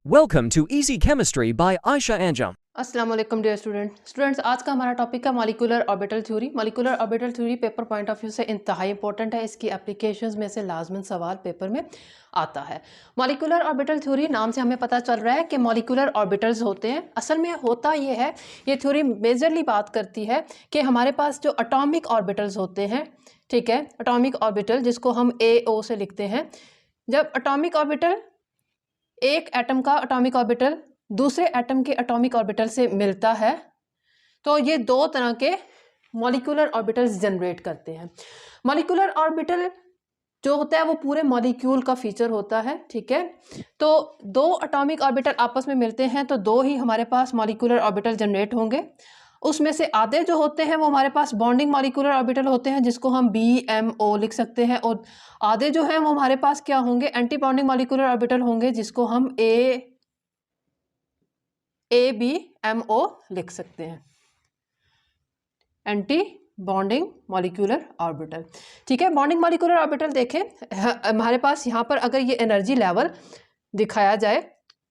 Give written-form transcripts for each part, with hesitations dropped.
Welcome to Easy Chemistry by Aisha Anjum. अस्सलाम वालेकुम dear students, आज का हमारा टॉपिक है molecular orbital theory. Molecular orbital theory paper point of view से इंतहाई इंपॉर्टेंट है। इसकी एप्लीकेशंस में से लाजमन सवाल पेपर में आता है। मॉलिक्यूलर ऑर्बिटल थ्योरी नाम से हमें पता चल रहा है कि मॉलिक्यूलर ऑर्बिटल्स होते हैं। असल में होता ये है, ये थ्योरी मेजरली बात करती है कि हमारे पास जो अटोमिक ऑर्बिटल्स होते हैं, ठीक है, अटोमिक ऑर्बिटल जिसको हम AO से लिखते हैं। जब अटोमिक ऑर्बिटल, एक एटम का अटोमिक ऑर्बिटल दूसरे एटम के अटोमिक ऑर्बिटल से मिलता है, तो ये दो तरह के मॉलिक्यूलर ऑर्बिटल्स जनरेट करते हैं। मॉलिक्यूलर ऑर्बिटल जो होता है वो पूरे मॉलिक्यूल का फीचर होता है, ठीक है। तो दो अटोमिक ऑर्बिटल आपस में मिलते हैं तो दो ही हमारे पास मॉलिक्यूलर ऑर्बिटल जनरेट होंगे। उसमें से आधे जो होते हैं वो हमारे पास बॉन्डिंग मॉलिक्यूलर ऑर्बिटल होते हैं जिसको हम BMO लिख सकते हैं, और आधे जो हैं वो हमारे पास क्या होंगे, एंटी बॉन्डिंग मॉलिक्यूलर ऑर्बिटल होंगे जिसको हम ABMO लिख सकते हैं, एंटी बॉन्डिंग मॉलिक्यूलर ऑर्बिटल, ठीक है। बॉन्डिंग मॉलिक्यूलर ऑर्बिटल देखें, हमारे पास यहाँ पर अगर ये एनर्जी लेवल दिखाया जाए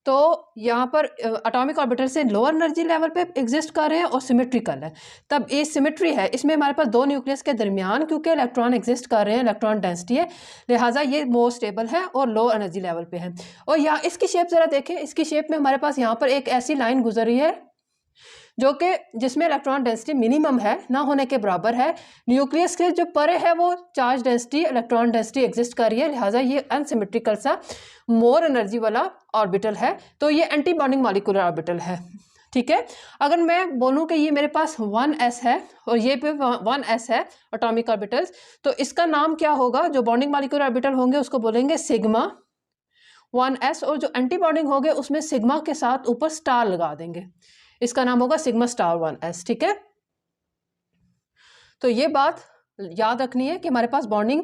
तो यहाँ पर एटॉमिक ऑर्बिटल से लोअर एनर्जी लेवल पे एग्जिस्ट कर रहे हैं और सिमेट्रिकल है। तब ये सिमेट्री है, इसमें हमारे पास दो न्यूक्लियस के दरमियान क्योंकि इलेक्ट्रॉन एग्जिस्ट कर रहे हैं, इलेक्ट्रॉन डेंसिटी है, लिहाजा ये मोर स्टेबल है और लो एनर्जी लेवल पे है। और यहाँ इसकी शेप ज़रा देखें, इसकी शेप में हमारे पास यहाँ पर एक ऐसी लाइन गुजर रही है जो कि जिसमें इलेक्ट्रॉन डेंसिटी मिनिमम है, ना होने के बराबर है। न्यूक्लियस के जो परे है वो charge density, electron density exist कर रही है, लिहाजा ये अनसिमेट्रिकल सा मोर एनर्जी वाला ऑर्बिटल है। तो ये एंटी बॉन्डिंग मॉलिक्यूलर ऑर्बिटल है, ठीक है। अगर मैं बोलूँ कि ये मेरे पास 1s है और ये पे 1s है एटॉमिक ऑर्बिटल्स, तो इसका नाम क्या होगा, जो बॉन्डिंग मॉलिक्यूलर ऑर्बिटल होंगे उसको बोलेंगे सिग्मा 1s, और जो एंटी बॉन्डिंग होंगे उसमें सिग्मा के साथ ऊपर स्टार लगा देंगे, इसका नाम होगा सिग्मा स्टार 1s, ठीक है। तो ये बात याद रखनी है कि हमारे पास बॉन्डिंग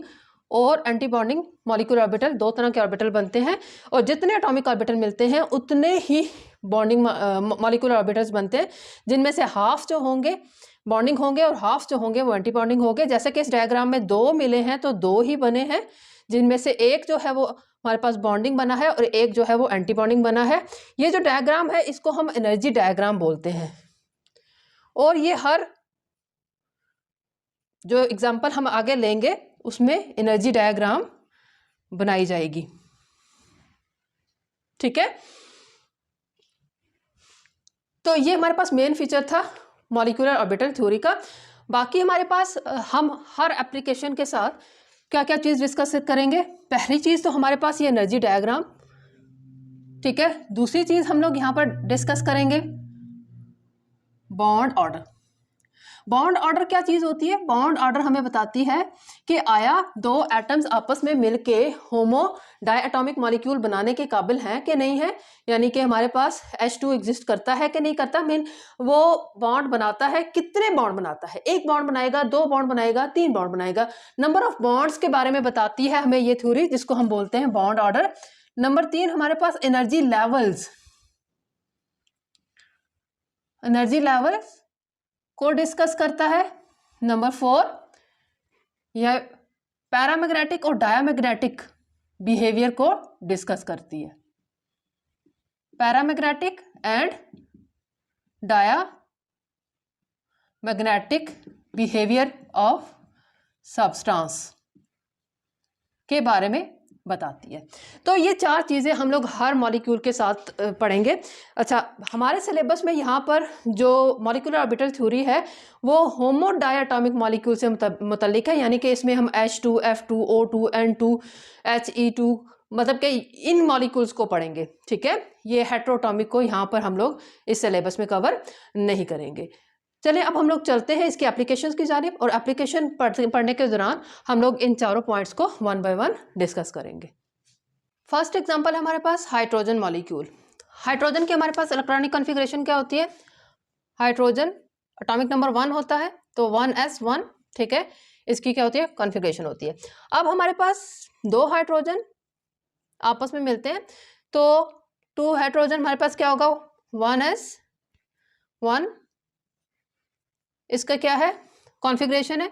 और एंटी बॉन्डिंग मॉलिक्यूलर ऑर्बिटल दो तरह के ऑर्बिटल बनते हैं, और जितने एटॉमिक ऑर्बिटल मिलते हैं उतने ही बॉन्डिंग मॉलिक्यूलर ऑर्बिटल्स बनते हैं, जिनमें से हाफ जो होंगे बॉन्डिंग होंगे और हाफ जो होंगे वो एंटी बॉन्डिंग होंगे। जैसे कि इस डायग्राम में दो मिले हैं तो दो ही बने हैं, जिनमें से एक जो है वो हमारे पास बॉन्डिंग बना है और एक जो है वो एंटी बॉन्डिंग बना है। ये जो डायग्राम है इसको हम एनर्जी डायग्राम बोलते हैं, और ये हर जो एग्जाम्पल हम आगे लेंगे उसमें एनर्जी डायग्राम बनाई जाएगी, ठीक है। तो ये हमारे पास मेन फीचर था मॉलिक्यूलर ऑर्बिटल थ्योरी का। बाकी हमारे पास हम हर एप्लीकेशन के साथ क्या क्या चीज़ डिस्कस करेंगे। पहली चीज़ तो हमारे पास ये एनर्जी डायग्राम, ठीक है। दूसरी चीज़ हम लोग यहाँ पर डिस्कस करेंगे बॉन्ड ऑर्डर। बॉन्ड ऑर्डर क्या चीज़ होती है, बॉन्ड ऑर्डर हमें बताती है कि आया दो एटम्स आपस में मिलके होमो डायटोमिक मॉलिक्यूल बनाने के काबिल हैं कि नहीं है, यानी कि हमारे पास H2 एग्जिस्ट करता है कि नहीं करता, मीन वो बॉन्ड बनाता है, कितने बॉन्ड बनाता है, एक बॉन्ड बनाएगा, दो बॉन्ड बनाएगा, तीन बॉन्ड बनाएगा। नंबर ऑफ बॉन्ड्स के बारे में बताती है हमें ये थ्योरी, जिसको हम बोलते हैं बॉन्ड ऑर्डर। नंबर 3 हमारे पास एनर्जी लेवल्स, एनर्जी लेवल्स को डिस्कस करता है। नंबर 4 यह पैरामैग्नेटिक और डायामैग्नेटिक बिहेवियर को डिस्कस करती है, paramagnetic and diamagnetic behaviour of substance के बारे में बताती है। तो ये चार चीज़ें हम लोग हर मॉलिक्यूल के साथ पढ़ेंगे। अच्छा, हमारे सिलेबस में यहाँ पर जो मॉलिक्यूलर ऑर्बिटल थ्योरी है वो होमो डायटोमिक मॉलिक्यूल से मुतल्लिक है, यानी कि इसमें हम H2, F2, O2, N2, He2 मतलब कि इन मॉलिक्यूल्स को पढ़ेंगे, ठीक है। ये हेट्रोटॉमिक को यहाँ पर हम लोग इस सिलेबस में कवर नहीं करेंगे। चलिए अब हम लोग चलते हैं इसकी एप्लीकेशंस की जानिब, और एप्लीकेशन पढ़ने के दौरान हम लोग इन चारों पॉइंट्स को वन बाय वन डिस्कस करेंगे। फर्स्ट एग्जांपल है हमारे पास हाइड्रोजन मॉलिक्यूल। हाइड्रोजन की हमारे पास इलेक्ट्रॉनिक कॉन्फ़िगरेशन क्या होती है, हाइड्रोजन एटॉमिक नंबर 1 होता है तो 1s1, ठीक है, इसकी क्या होती है, कॉन्फ़िगरेशन होती है। अब हमारे पास दो हाइड्रोजन आपस में मिलते हैं तो 2 हाइड्रोजन हमारे पास क्या होगा, 1s1, इसका क्या है, कॉन्फ़िगरेशन है।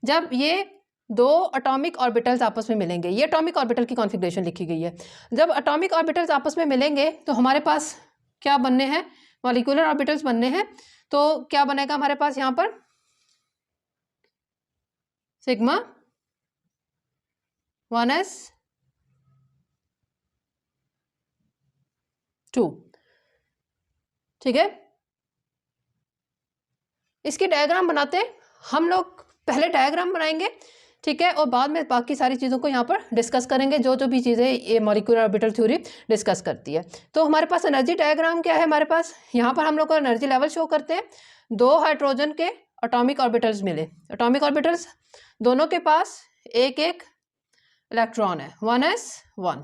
जब ये दो एटॉमिक ऑर्बिटल्स आपस में मिलेंगे, ये एटॉमिक ऑर्बिटल की कॉन्फ़िगरेशन लिखी गई है। जब एटॉमिक ऑर्बिटल्स आपस में मिलेंगे तो हमारे पास क्या बनने हैं, मॉलिक्यूलर ऑर्बिटल्स बनने हैं। तो क्या बनेगा हमारे पास यहाँ पर, सिग्मा 1s2, ठीक है। इसकी डायग्राम बनाते हैं हम लोग, पहले डायग्राम बनाएंगे, ठीक है, और बाद में बाकी सारी चीज़ों को यहाँ पर डिस्कस करेंगे, जो जो भी चीज़ें ये मॉलिक्यूलर ऑर्बिटल थ्योरी डिस्कस करती है। तो हमारे पास एनर्जी डायग्राम क्या है, हमारे पास यहाँ पर हम लोग को एनर्जी लेवल शो करते हैं। दो हाइड्रोजन के एटॉमिक ऑर्बिटल्स मिले, एटॉमिक ऑर्बिटल्स दोनों के पास एक एक इलेक्ट्रॉन है, 1s1,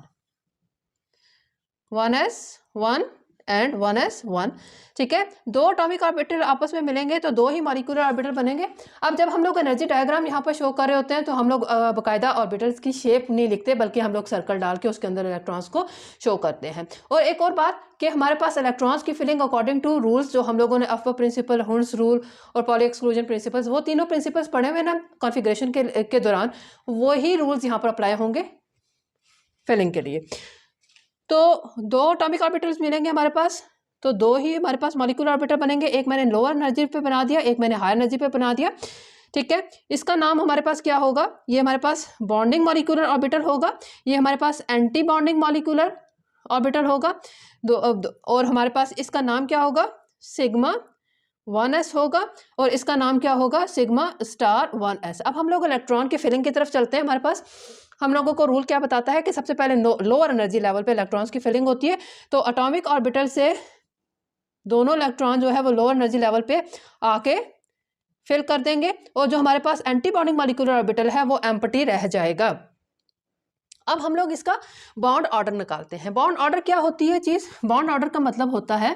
1s1 एंड 1s1, ठीक है। दो एटॉमिक ऑर्बिटल आपस में मिलेंगे तो दो ही मॉलिक्यूलर ऑर्बिटल बनेंगे। अब जब हम लोग एनर्जी डायग्राम यहाँ पर शो कर रहे होते हैं तो हम लोग बाकायदा ऑर्बिटल्स की शेप नहीं लिखते, बल्कि हम लोग सर्कल डाल के उसके अंदर इलेक्ट्रॉन्स को शो करते हैं। और एक और बात कि हमारे पास इलेक्ट्रॉन्स की फिलिंग अकॉर्डिंग टू रूल्स, जो हम लोगों ने अफवा प्रिंसिपल, हुंस रूल और पॉली एक्सक्लूजन प्रिंसिपल्स, वो तीनों प्रिंसिपल्स पढ़े हुए ना कॉन्फ़िगरेशन के दौरान, वही रूल्स यहाँ पर अप्लाई होंगे फिलिंग के लिए। तो दो एटॉमिक ऑर्बिटल्स मिलेंगे हमारे पास, तो दो ही हमारे पास मॉलिक्यूलर ऑर्बिटल बनेंगे। एक मैंने लोअर एनर्जी पे बना दिया, एक मैंने हायर एनर्जी पे बना दिया, ठीक है। इसका नाम हमारे पास क्या होगा, ये हमारे पास बॉन्डिंग मॉलिक्यूलर ऑर्बिटल होगा, ये हमारे पास एंटी बॉन्डिंग मॉलिक्यूलर ऑर्बिटल होगा। और हमारे पास इसका नाम क्या होगा, सिग्मा 1s होगा, और इसका नाम क्या होगा, सिग्मा स्टार 1s। अब हम लोग इलेक्ट्रॉन की फिलिंग की तरफ चलते हैं। हमारे पास हम लोगों को रूल क्या बताता है कि सबसे पहले लोअर एनर्जी लेवल पे इलेक्ट्रॉन्स की फिलिंग होती है, तो एटॉमिक ऑर्बिटल से दोनों इलेक्ट्रॉन जो है वो लोअर एनर्जी लेवल पे आके फिल कर देंगे, और जो हमारे पास एंटी बॉन्डिंग मॉलिक्यूलर ऑर्बिटल है वो एम्प्टी रह जाएगा। अब हम लोग इसका बॉन्ड ऑर्डर निकालते हैं। बॉन्ड ऑर्डर क्या होती है चीज़, बॉन्ड ऑर्डर का मतलब होता है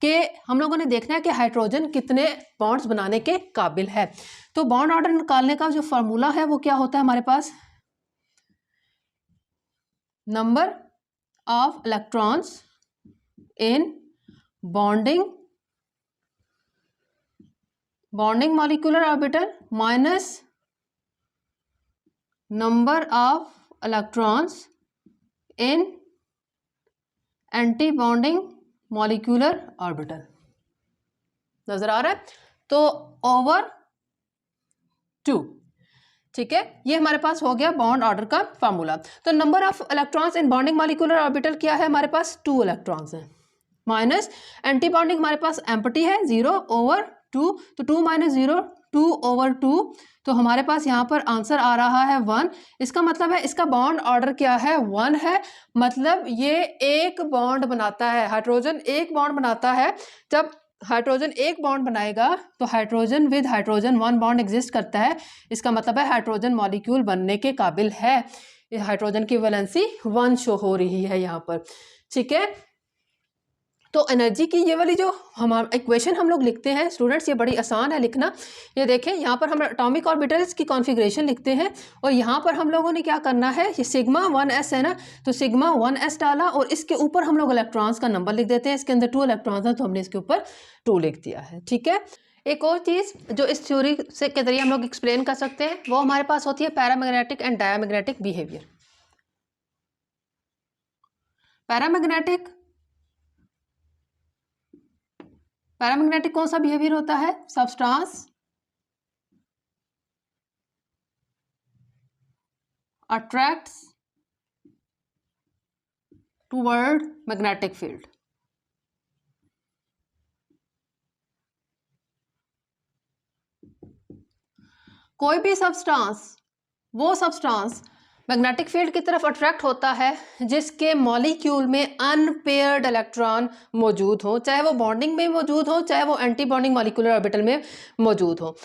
कि हम लोगों ने देखना है कि हाइड्रोजन कितने बॉन्ड्स बनाने के काबिल है। तो बॉन्ड ऑर्डर निकालने का जो फार्मूला है वो क्या होता है हमारे पास, number of electrons in bonding molecular orbital minus number of electrons in anti bonding molecular orbital. नजर आ रहा है, तो ओवर 2, ठीक है। ये हमारे पास हो गया बॉन्ड ऑर्डर का फार्मूला। तो number of electrons in bonding molecular orbital क्या है, हमारे पास 2 इलेक्ट्रॉन्स हैं, माइनस एंटी बॉन्डिंग हमारे पास एम्प्टी है 0/2, तो 2 - 0 2/2, तो हमारे पास यहाँ पर आंसर आ रहा है 1। इसका मतलब है इसका बॉन्ड ऑर्डर क्या है, 1 है। मतलब ये एक बॉन्ड बनाता है, हाइड्रोजन एक बॉन्ड बनाता है। जब हाइड्रोजन एक बॉन्ड बनाएगा तो hydrogen with hydrogen 1 bond exist करता है। इसका मतलब है हाइड्रोजन मॉलिक्यूल बनने के काबिल है। हाइड्रोजन की वैलेंसी 1 शो हो रही है यहाँ पर, ठीक है। तो एनर्जी की ये वाली जो हमारा इक्वेशन हम लोग लिखते हैं स्टूडेंट्स, ये बड़ी आसान है लिखना। ये देखें, यहाँ पर हम एटॉमिक ऑर्बिटल्स की कॉन्फ़िगरेशन लिखते हैं, और यहाँ पर हम लोगों ने क्या करना है, ये सिग्मा 1s है ना, तो सिग्मा 1s डाला, और इसके ऊपर हम लोग इलेक्ट्रॉन्स का नंबर लिख देते हैं। इसके अंदर 2 इलेक्ट्रॉन्स हैं तो हमने इसके ऊपर 2 लिख दिया है, ठीक है। एक और चीज़ जो इस थ्योरी से के जरिए हम लोग एक्सप्लेन कर सकते हैं, वो हमारे पास होती है paramagnetic and diamagnetic behaviour. Paramagnetic कौन सा बिहेवियर होता है, substance attracts toward magnetic field. कोई भी सब्सटेंस, वो सब्सटेंस मैग्नेटिक फील्ड की तरफ अट्रैक्ट होता है जिसके मॉलिक्यूल में अनपेयर्ड इलेक्ट्रॉन मौजूद हो, चाहे वो बॉन्डिंग में मौजूद हो, चाहे वो एंटी बॉन्डिंग मॉलिक्यूलर ऑर्बिटल में मौजूद हो,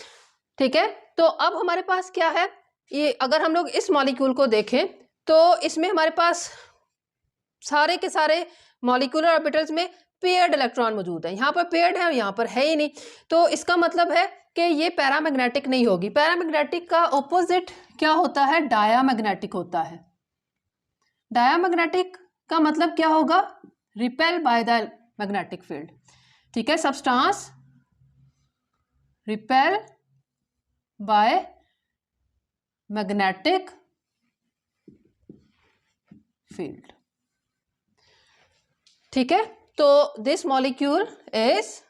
ठीक है। तो अब हमारे पास क्या है, ये अगर हम लोग इस मॉलिक्यूल को देखें तो इसमें हमारे पास सारे के सारे मॉलिक्यूलर ऑर्बिटल्स में पेयर्ड इलेक्ट्रॉन मौजूद है। यहाँ पर पेयर्ड है और यहाँ पर है ही नहीं, तो इसका मतलब है कि ये पैरामैग्नेटिक नहीं होगी। पैरामैग्नेटिक का ऑपोजिट क्या होता है, डायामैग्नेटिक होता है। डायामैग्नेटिक का मतलब क्या होगा, repel by the magnetic field, ठीक है। Substance repel by magnetic field. ठीक है, तो दिस मॉलिक्यूल इज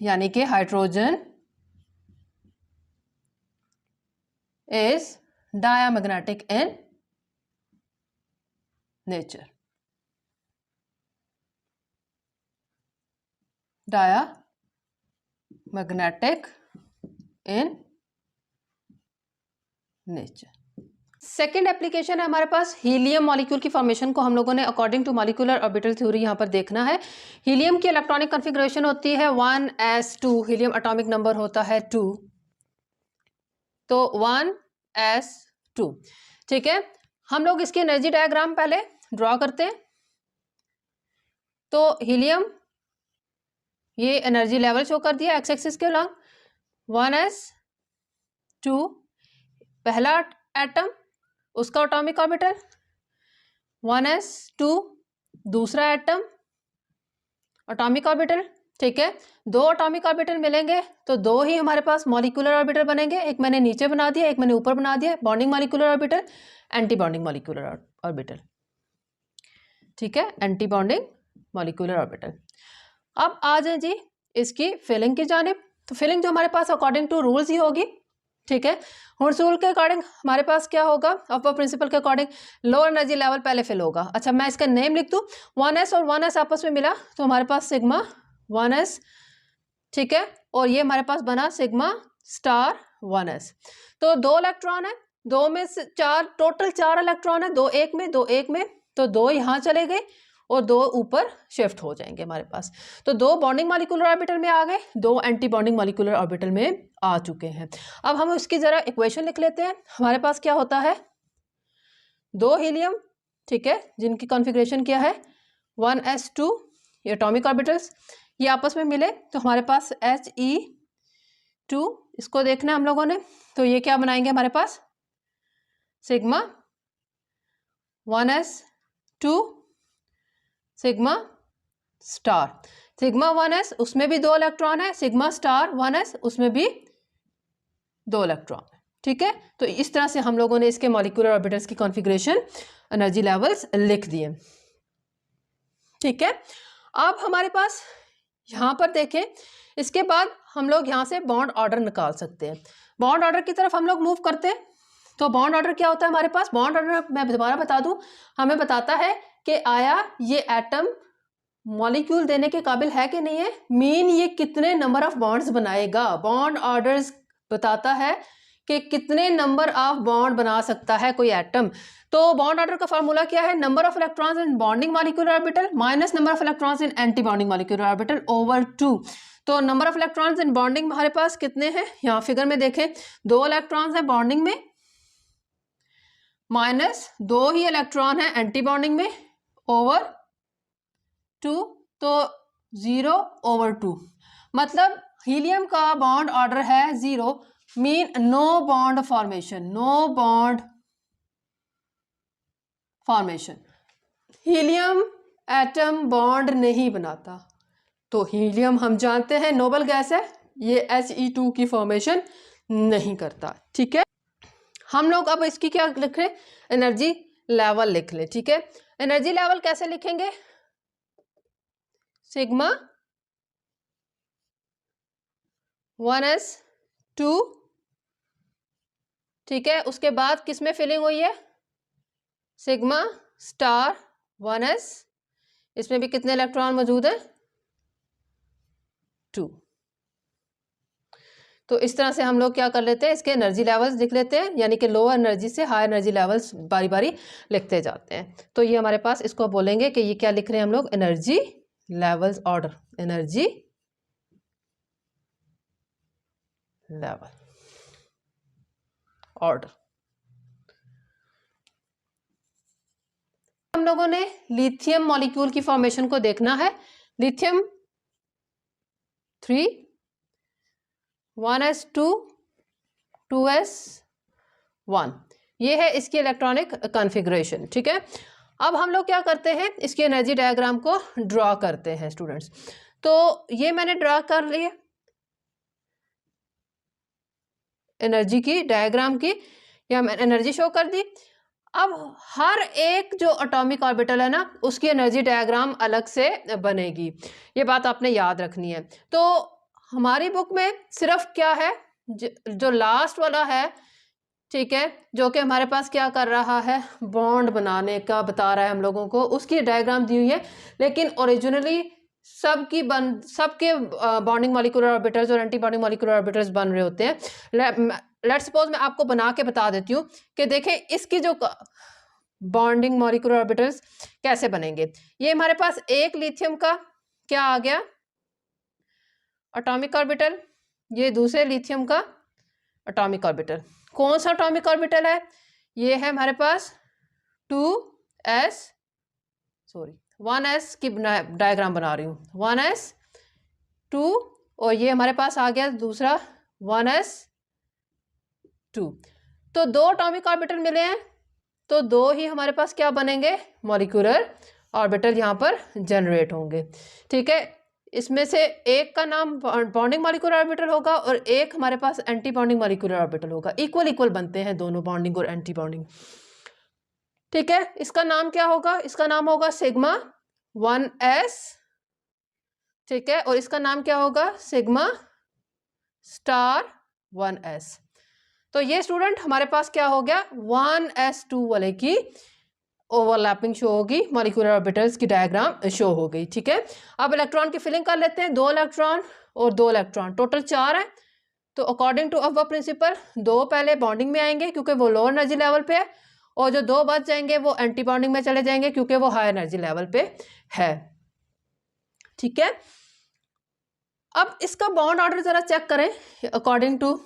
यानी कि hydrogen is diamagnetic in nature. Diamagnetic in nature. Second application है हमारे पास हीलियम मॉलिक्यूल की फॉर्मेशन को हम लोगों ने according to molecular orbital theory यहाँ पर देखना है। हीलियम की इलेक्ट्रॉनिक कॉन्फ़िगरेशन होती है 1s2, हीलियम एटॉमिक नंबर होता है 2, तो 1s2। ठीक है, हम लोग इसकी एनर्जी डायग्राम पहले ड्रॉ करते हैं। तो हीलियम, ये एनर्जी लेवल शो कर दिया एक्स एक्सिस के अलॉन्ग, 1s2 पहला एटम, उसका एटॉमिक ऑर्बिटल 1s2, दूसरा एटम एटॉमिक ऑर्बिटल। ठीक है, दो एटॉमिक ऑर्बिटल मिलेंगे तो दो ही हमारे पास मॉलिक्यूलर ऑर्बिटल बनेंगे। एक मैंने नीचे बना दिया, एक मैंने ऊपर बना दिया, bonding molecular orbital, anti bonding molecular orbital. ठीक है, एंटी बॉन्डिंग मॉलिक्यूलर ऑर्बिटल। अब आ जाए जी इसकी फिलिंग की जानिब। तो फिलिंग जो हमारे पास अकॉर्डिंग टू रूल्स ही होगी। ठीक है, हुर्स रूल के अकॉर्डिंग हमारे पास क्या होगा, अपर प्रिंसिपल के अकॉर्डिंग लो एनर्जी लेवल पहले फिल होगा। अच्छा, मैं इसका नेम लिख दूँ, 1s और 1s आपस में मिला तो हमारे पास सिग्मा 1s। ठीक है, और ये हमारे पास बना सिग्मा स्टार 1s। तो दो इलेक्ट्रॉन है, दो में से चार, टोटल 4 इलेक्ट्रॉन है, दो एक में, दो एक में, तो दो यहाँ चले गए और दो ऊपर शिफ्ट हो जाएंगे हमारे पास। तो दो बॉन्डिंग मॉलिक्यूलर ऑर्बिटल में आ गए, दो एंटी बॉन्डिंग मॉलिक्यूलर ऑर्बिटल में आ चुके हैं। अब हम इसकी जरा इक्वेशन लिख लेते हैं। हमारे पास क्या होता है, दो हीलियम, ठीक है, जिनकी कॉन्फ़िगरेशन क्या है 1s2, ये एटॉमिक ऑर्बिटल्स, ये आपस में मिले तो हमारे पास He2, इसको देखना है हम लोगों ने। तो ये क्या बनाएंगे हमारे पास, sigma 1s2 sigma star. Sigma 1s उसमें भी दो इलेक्ट्रॉन है, सिग्मा स्टार 1s उसमें भी दो इलेक्ट्रॉन है। ठीक है, तो इस तरह से हम लोगों ने इसके मॉलिक्यूलर ऑर्बिटल्स की कॉन्फ़िगरेशन, एनर्जी लेवल्स लिख दिए। ठीक है, अब हमारे पास यहाँ पर देखें, इसके बाद हम लोग यहाँ से बॉन्ड ऑर्डर निकाल सकते हैं। बॉन्ड ऑर्डर की तरफ हम लोग मूव करते हैं। तो बॉन्ड ऑर्डर क्या होता है हमारे पास, बॉन्ड ऑर्डर मैं दोबारा बता दूं, हमें बताता है कि आया ये एटम मॉलिक्यूल देने के काबिल है कि नहीं है, मीन ये कितने नंबर ऑफ बॉन्ड्स बनाएगा। बॉन्ड ऑर्डर्स बताता है कि कितने नंबर ऑफ बॉन्ड बना सकता है कोई एटम। तो बॉन्ड ऑर्डर का फार्मूला क्या है, number of electrons in bonding molecular orbital minus number of electrons in anti bonding molecular orbital over 2। तो number of electrons in bonding हमारे पास कितने हैं, यहाँ फिगर में देखें, दो इलेक्ट्रॉन्स हैं बॉन्डिंग में, माइनस दो ही इलेक्ट्रॉन है एंटी बॉन्डिंग में, ओवर 2, तो 0 ओवर 2। मतलब हीलियम का बॉन्ड ऑर्डर है 0, mean no bond formation, no bond formation. Helium atom bond नहीं बनाता। तो हीलियम हम जानते हैं नोबल गैस है, ये He2 की फॉर्मेशन नहीं करता। ठीक है, हम लोग अब इसकी क्या लिख रहे, एनर्जी लेवल लिख ले। ठीक है, एनर्जी लेवल कैसे लिखेंगे, सिग्मा 1s2, ठीक है, उसके बाद किसमें फिलिंग हुई है, सिग्मा स्टार 1s, इसमें भी कितने इलेक्ट्रॉन मौजूद है, 2। तो इस तरह से हम लोग क्या कर लेते हैं, इसके एनर्जी लेवल्स लिख लेते हैं, यानी कि लो एनर्जी से हाई एनर्जी लेवल्स बारी बारी लिखते जाते हैं। तो ये हमारे पास, इसको बोलेंगे कि ये क्या लिख रहे हैं हम लोग, energy levels order, energy level order. हम लोगों ने लिथियम मॉलिक्यूल की फॉर्मेशन को देखना है। लिथियम 3, 1s2, 2s1, ये है इसकी इलेक्ट्रॉनिक कॉन्फ़िगरेशन। ठीक है, अब हम लोग क्या करते हैं, इसकी एनर्जी डायग्राम को ड्रॉ करते हैं स्टूडेंट्स। तो ये मैंने ड्रॉ कर लिया, एनर्जी की डायग्राम की, या मैंने एनर्जी शो कर दी। अब हर एक जो एटॉमिक ऑर्बिटल है ना उसकी एनर्जी डायग्राम अलग से बनेगी, ये बात आपने याद रखनी है। तो हमारी बुक में सिर्फ क्या है, जो लास्ट वाला है, ठीक है, जो कि हमारे पास क्या कर रहा है, बॉन्ड बनाने का बता रहा है हम लोगों को, उसकी डायग्राम दी हुई है। लेकिन ओरिजिनली सबके बॉन्डिंग मॉलिक्यूलर ऑर्बिटल्स और एंटी बॉन्डिंग मॉलिक्यूलर ऑर्बिटल्स बन रहे होते हैं। लेट्स सपोज मैं आपको बना के बता देती हूँ कि देखें इसकी जो बॉन्डिंग मॉलिक्यूलर ऑर्बिटल्स कैसे बनेंगे। ये हमारे पास एक लिथियम का क्या आ गया, एटॉमिक ऑर्बिटल, ये दूसरे लिथियम का एटॉमिक ऑर्बिटल। कौन सा एटॉमिक ऑर्बिटल है, ये है हमारे पास 1s की डायग्राम बना रही हूँ, 1s2, और ये हमारे पास आ गया दूसरा 1s2। तो दो एटॉमिक ऑर्बिटल मिले हैं, तो दो ही हमारे पास क्या बनेंगे, मॉलिक्यूलर ऑर्बिटल यहाँ पर जनरेट होंगे। ठीक है, इसमें से एक का नाम बॉन्डिंग मॉलिक्यूलर ऑर्बिटल होगा और एक हमारे पास एंटी बॉन्डिंग मॉलिक्यूलर ऑर्बिटल होगा। इक्वल इक्वल बनते हैं दोनों, बॉन्डिंग और एंटी बॉन्डिंग। ठीक है, इसका नाम क्या होगा, इसका नाम होगा सिग्मा 1s, ठीक है, और इसका नाम क्या होगा, सिग्मा स्टार 1s। तो ये स्टूडेंट हमारे पास क्या हो गया, 1s2 वाले की ओवरलैपिंग शो होगी, मॉलिक्यूलर ऑर्बिटल्स की डायग्राम शो हो गई। ठीक है, अब इलेक्ट्रॉन की फिलिंग कर लेते हैं, 2 इलेक्ट्रॉन और 2 इलेक्ट्रॉन, टोटल 4 है। तो अकॉर्डिंग टू अवर प्रिंसिपल 2 पहले बॉन्डिंग में आएंगे क्योंकि वो लोअर एनर्जी लेवल पे है, और जो 2 बच जाएंगे वो एंटी बॉन्डिंग में चले जाएंगे क्योंकि वो हाई एनर्जी लेवल पे है। ठीक है, अब इसका बॉन्ड ऑर्डर जरा चेक करें अकॉर्डिंग टू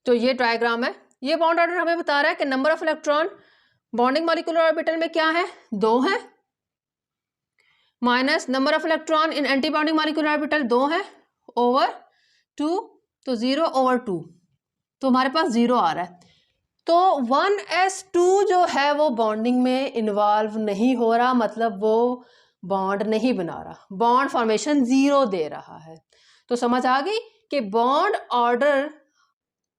जो ये डायग्राम है। ये बॉन्ड ऑर्डर हमें बता रहा है कि number of electron bonding molecular orbital में क्या है, 2 है, minus number of electron in anti bonding molecular orbital 2 है, ओवर 2, तो 0 ओवर 2, तो हमारे पास 0 आ रहा है। तो 1s2 जो है वो बॉन्डिंग में इन्वॉल्व नहीं हो रहा, मतलब वो बॉन्ड नहीं बना रहा, बॉन्ड फॉर्मेशन 0 दे रहा है। तो समझ आ गई कि बॉन्ड ऑर्डर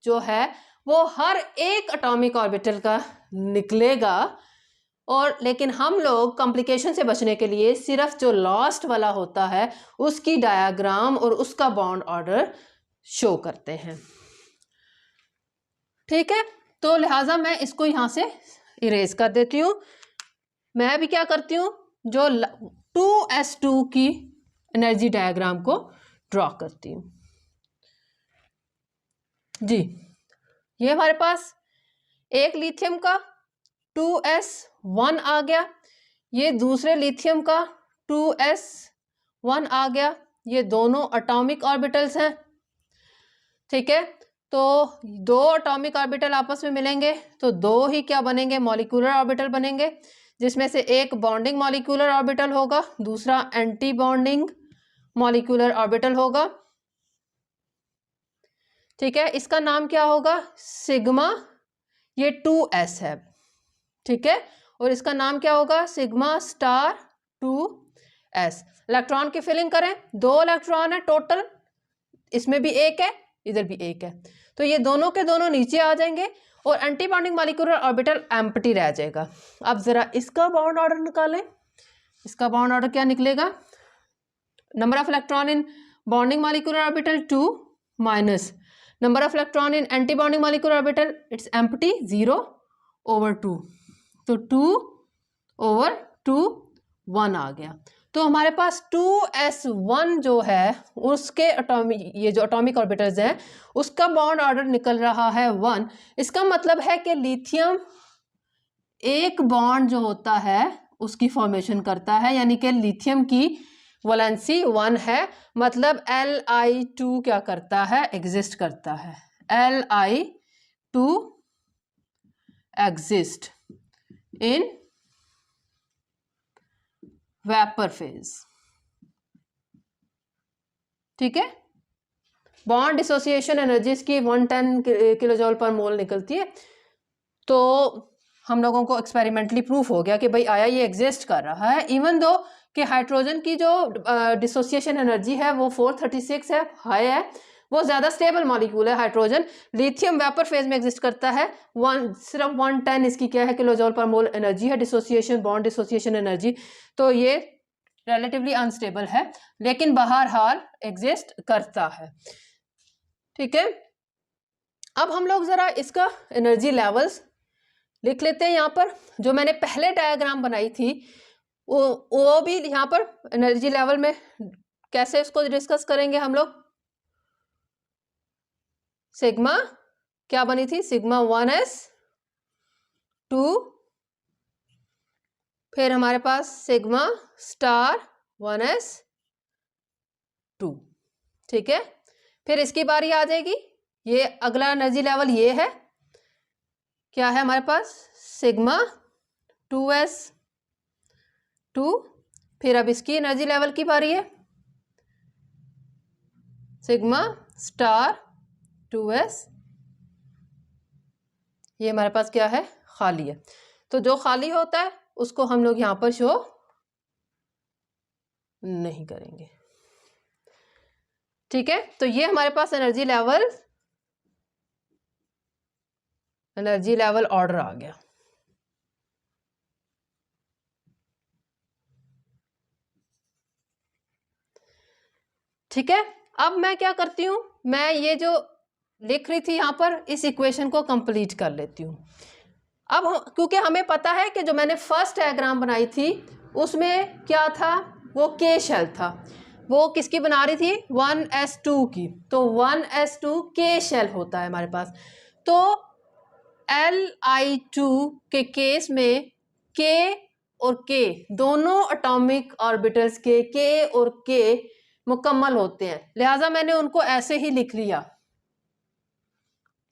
जो है वो हर एक एटॉमिक ऑर्बिटल का निकलेगा, और लेकिन हम लोग कॉम्प्लिकेशन से बचने के लिए सिर्फ जो लास्ट वाला होता है उसकी डायग्राम और उसका बॉन्ड ऑर्डर शो करते हैं। ठीक है, तो लिहाजा मैं इसको यहाँ से इरेज कर देती हूँ। मैं भी क्या करती हूँ, जो 2s2 की एनर्जी डायग्राम को ड्रॉ करती हूँ। जी, ये हमारे पास एक लिथियम का 2s1 आ गया, ये दूसरे लिथियम का 2s1 आ गया, ये दोनों एटॉमिक ऑर्बिटल्स हैं। ठीक है, तो 2 एटॉमिक ऑर्बिटल आपस में मिलेंगे तो 2 ही क्या बनेंगे, मॉलिक्यूलर ऑर्बिटल बनेंगे, जिसमें से एक बॉन्डिंग मॉलिक्यूलर ऑर्बिटल होगा, दूसरा एंटी बॉन्डिंग मॉलिक्यूलर ऑर्बिटल होगा। ठीक है, इसका नाम क्या होगा, सिग्मा, ये 2s है, ठीक है, और इसका नाम क्या होगा, सिग्मा स्टार 2s। इलेक्ट्रॉन की फिलिंग करें, 2 इलेक्ट्रॉन है टोटल, इसमें भी एक है, इधर भी एक है, तो ये दोनों के दोनों नीचे आ जाएंगे और anti bonding molecular orbital empty रह जाएगा। अब जरा इसका बॉन्ड ऑर्डर निकालें, इसका बॉन्ड ऑर्डर क्या निकलेगा, number of electron in bonding molecular orbital 2 minus number of electron in anti bonding molecular orbital, it's empty, 0 over 2, तो 2 ओवर 2 1 आ गया। तो हमारे पास 2s1 जो है उसके ये जो एटॉमिक ऑर्बिटल्स हैं उसका बॉन्ड ऑर्डर निकल रहा है 1। इसका मतलब है कि लिथियम एक बॉन्ड जो होता है उसकी फॉर्मेशन करता है, यानी कि लिथियम की वैलेंसी 1 है, मतलब Li2 क्या करता है, एग्जिस्ट करता है, Li2 exist in vapour phase. ठीक है, बॉन्ड डिसोसिएशन एनर्जीज की 110 किलोजूल पर मोल निकलती है। तो हम लोगों को एक्सपेरिमेंटली प्रूफ हो गया कि भाई आया ये एग्जिस्ट कर रहा है, इवन दो कि हाइड्रोजन की जो डिसोसिएशन एनर्जी है वो 436 है, हाई है, वो ज़्यादा स्टेबल मॉलिक्यूल है हाइड्रोजन। लिथियम वेपर फेज में एग्जिस्ट करता है। सिर्फ 110 इसकी क्या है किलो जूल पर मोल एनर्जी है, डिसोसिएशन बॉन्ड डिसोसिएशन एनर्जी। तो ये रिलेटिवली अनस्टेबल है, लेकिन बहरहाल एग्जिस्ट करता है। ठीक है, अब हम लोग ज़रा इसका एनर्जी लेवल्स लिख लेते हैं। यहाँ पर जो मैंने पहले डायग्राम बनाई थी वो भी यहाँ पर एनर्जी लेवल में कैसे इसको डिस्कस करेंगे हम लोग। सिग्मा क्या बनी थी, सिग्मा 1s2, फिर हमारे पास सिग्मा स्टार 1s2। ठीक है, फिर इसकी बारी आ जाएगी, ये अगला एनर्जी लेवल ये है, क्या है हमारे पास सिग्मा 2s2। फिर अब इसकी एनर्जी लेवल की बारी है, सिग्मा स्टार 2s। ये हमारे पास क्या है, खाली है। तो जो खाली होता है उसको हम लोग यहां पर शो नहीं करेंगे। ठीक है, तो ये हमारे पास एनर्जी लेवल ऑर्डर आ गया। ठीक है, अब मैं क्या करती हूं, मैं ये जो लिख रही थी यहां पर इस इक्वेशन को कंप्लीट कर लेती हूं। अब क्योंकि हमें पता है कि जो मैंने फर्स्ट डायग्राम बनाई थी उसमें क्या था, वो के शेल था। वो किसकी बना रही थी, 1s2 की। तो 1s2 के शेल होता है हमारे पास। तो Li2 के केस में K और K दोनों एटॉमिक ऑर्बिटल्स के और K मुकम्मल होते हैं, लिहाजा मैंने उनको ऐसे ही लिख लिया।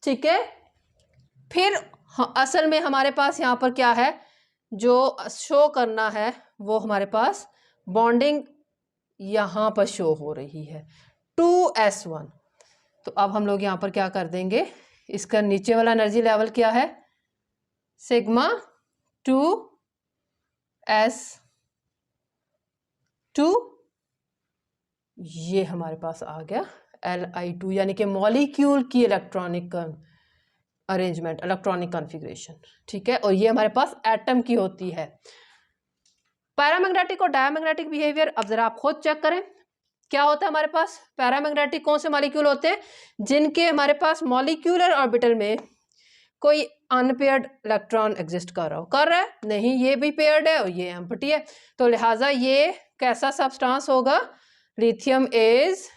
ठीक है, फिर असल में हमारे पास यहाँ पर क्या है जो शो करना है, वो हमारे पास बॉन्डिंग यहाँ पर शो हो रही है 2s1। तो अब हम लोग यहाँ पर क्या कर देंगे, इसका नीचे वाला एनर्जी लेवल क्या है, सिग्मा 2s2, ये हमारे पास आ गया Li2, यानी कि मॉलिक्यूल की इलेक्ट्रॉनिक अरेंजमेंट, इलेक्ट्रॉनिक कॉन्फ़िगरेशन। ठीक है, और ये हमारे पास एटम की होती है। पैरामैग्नेटिक और डायमैग्नेटिक बिहेवियर अब जरा आप खुद चेक करें क्या होता है हमारे पास। पैरामैग्नेटिक कौन से मॉलिक्यूल होते हैं, जिनके हमारे पास मॉलिक्यूलर ऑर्बिटल में कोई अनपेयर्ड इलेक्ट्रॉन एग्जिस्ट कर रहा है, नहीं ये भी पेयर्ड है और ये एम्प्टी है। तो लिहाजा ये कैसा सब्सटेंस होगा, lithium is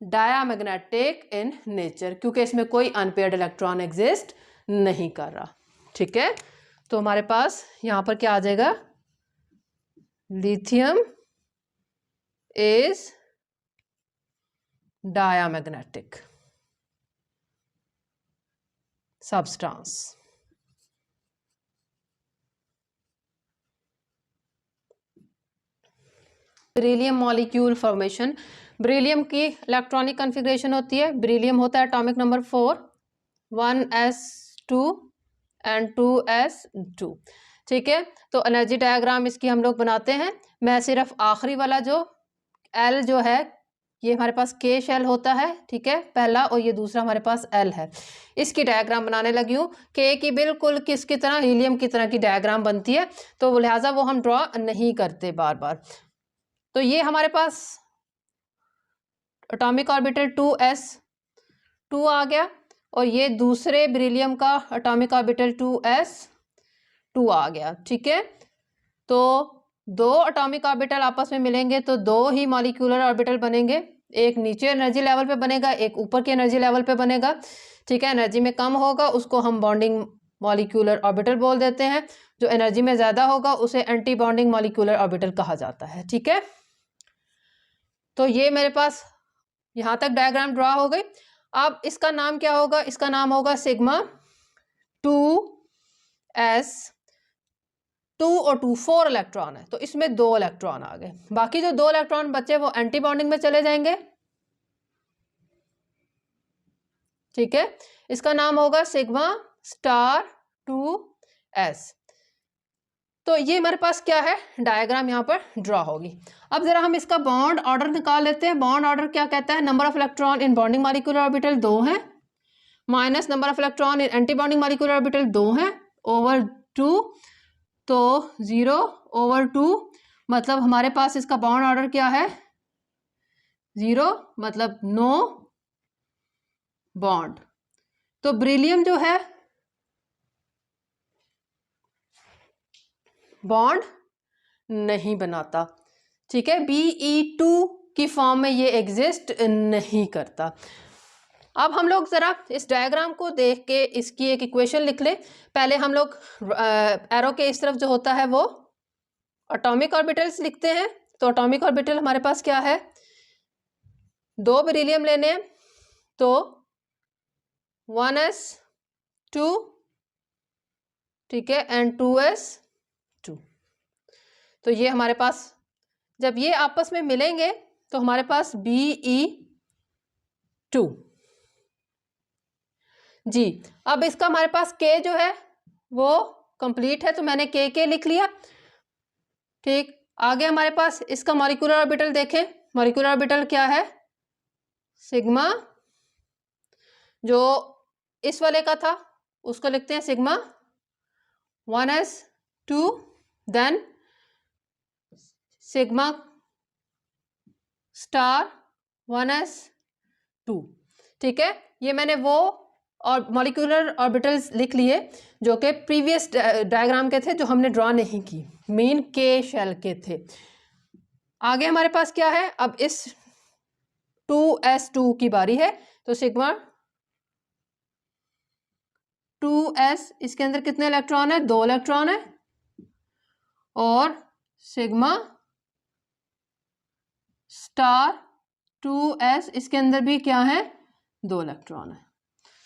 diamagnetic in nature, क्योंकि इसमें कोई अनपेयर्ड इलेक्ट्रॉन एग्जिस्ट नहीं कर रहा। ठीक है, तो हमारे पास यहां पर क्या आ जाएगा, lithium is diamagnetic substance. Beryllium molecule formation, beryllium की इलेक्ट्रॉनिक कॉन्फ़िगरेशन होती है, बेरिलियम होता है atomic number 4, 1s2 and 2s2। ठीक है, तो एनर्जी डायग्राम इसकी हम लोग बनाते हैं। मैं सिर्फ आखिरी वाला जो L जो है, ये हमारे पास K शेल होता है, ठीक है पहला, और ये दूसरा हमारे पास L है, इसकी डायग्राम बनाने लगी हूँ। K की बिल्कुल किसकी तरह, हीलियम की तरह की डायग्राम बनती है, तो लिहाजा वो हम ड्रॉ नहीं करते बार बार। तो ये हमारे पास एटॉमिक ऑर्बिटल 2s2 आ गया, और ये दूसरे बेरिलियम का एटॉमिक ऑर्बिटल 2s2 आ गया। ठीक है, तो दो एटॉमिक ऑर्बिटल आपस में मिलेंगे तो दो ही मॉलिक्यूलर ऑर्बिटल बनेंगे, एक नीचे एनर्जी लेवल पे बनेगा, एक ऊपर के एनर्जी लेवल पे बनेगा। ठीक है, एनर्जी में कम होगा उसको हम बॉन्डिंग मॉलिक्यूलर ऑर्बिटल बोल देते हैं, जो एनर्जी में ज़्यादा होगा उसे एंटी बॉन्डिंग मॉलिक्यूलर ऑर्बिटल कहा जाता है। ठीक है, तो ये मेरे पास यहाँ तक डायग्राम ड्रॉ हो गई। अब इसका नाम क्या होगा, इसका नाम होगा सिग्मा 2s2 और 2 4 इलेक्ट्रॉन है, तो इसमें 2 इलेक्ट्रॉन आ गए, बाकी जो 2 इलेक्ट्रॉन बचे वो एंटी बॉन्डिंग में चले जाएंगे। ठीक है, इसका नाम होगा सिग्मा स्टार 2s। तो ये हमारे पास क्या है, डायग्राम यहाँ पर ड्रॉ होगी। अब जरा हम इसका बॉन्ड ऑर्डर निकाल लेते हैं। बॉन्ड ऑर्डर क्या कहता है, number of electron in bonding molecular orbital 2 है, minus number of electron in anti bonding molecular orbital 2 है, ओवर 2, तो 0/2, मतलब हमारे पास इसका बॉन्ड ऑर्डर क्या है, 0, मतलब नो बॉन्ड। तो बेरिलियम जो है बॉन्ड नहीं बनाता, ठीक है, Be2 की फॉर्म में ये एग्जिस्ट नहीं करता। अब हम लोग ज़रा इस डायग्राम को देख के इसकी एक इक्वेशन लिख लें। पहले हम लोग एरो के इस तरफ जो होता है वो एटॉमिक ऑर्बिटल्स लिखते हैं। तो एटॉमिक ऑर्बिटल हमारे पास क्या है, 2 बेरिलियम लेने हैं, तो 1s2, ठीक है, एंड 2s2। तो ये हमारे पास जब ये आपस में मिलेंगे तो हमारे पास Be2 जी। अब इसका हमारे पास K जो है वो कंप्लीट है, तो मैंने K लिख लिया, ठीक। आगे हमारे पास इसका मॉलिक्यूलर ऑर्बिटल देखें। मॉलिक्यूलर ऑर्बिटल क्या है, सिग्मा, जो इस वाले का था उसको लिखते हैं sigma 1s2, then sigma star 1s2, ठीक है। ये मैंने वो और मॉलिक्यूलर ऑर्बिटल्स लिख लिए जो कि प्रीवियस डायग्राम के थे, जो हमने ड्रॉ नहीं की, मेन के शेल के थे। आगे हमारे पास क्या है, अब इस 2s2 की बारी है, तो सिग्मा 2s, इसके अंदर कितने इलेक्ट्रॉन है, 2 इलेक्ट्रॉन है, और सिग्मा स्टार 2s, इसके अंदर भी क्या है, 2 इलेक्ट्रॉन है।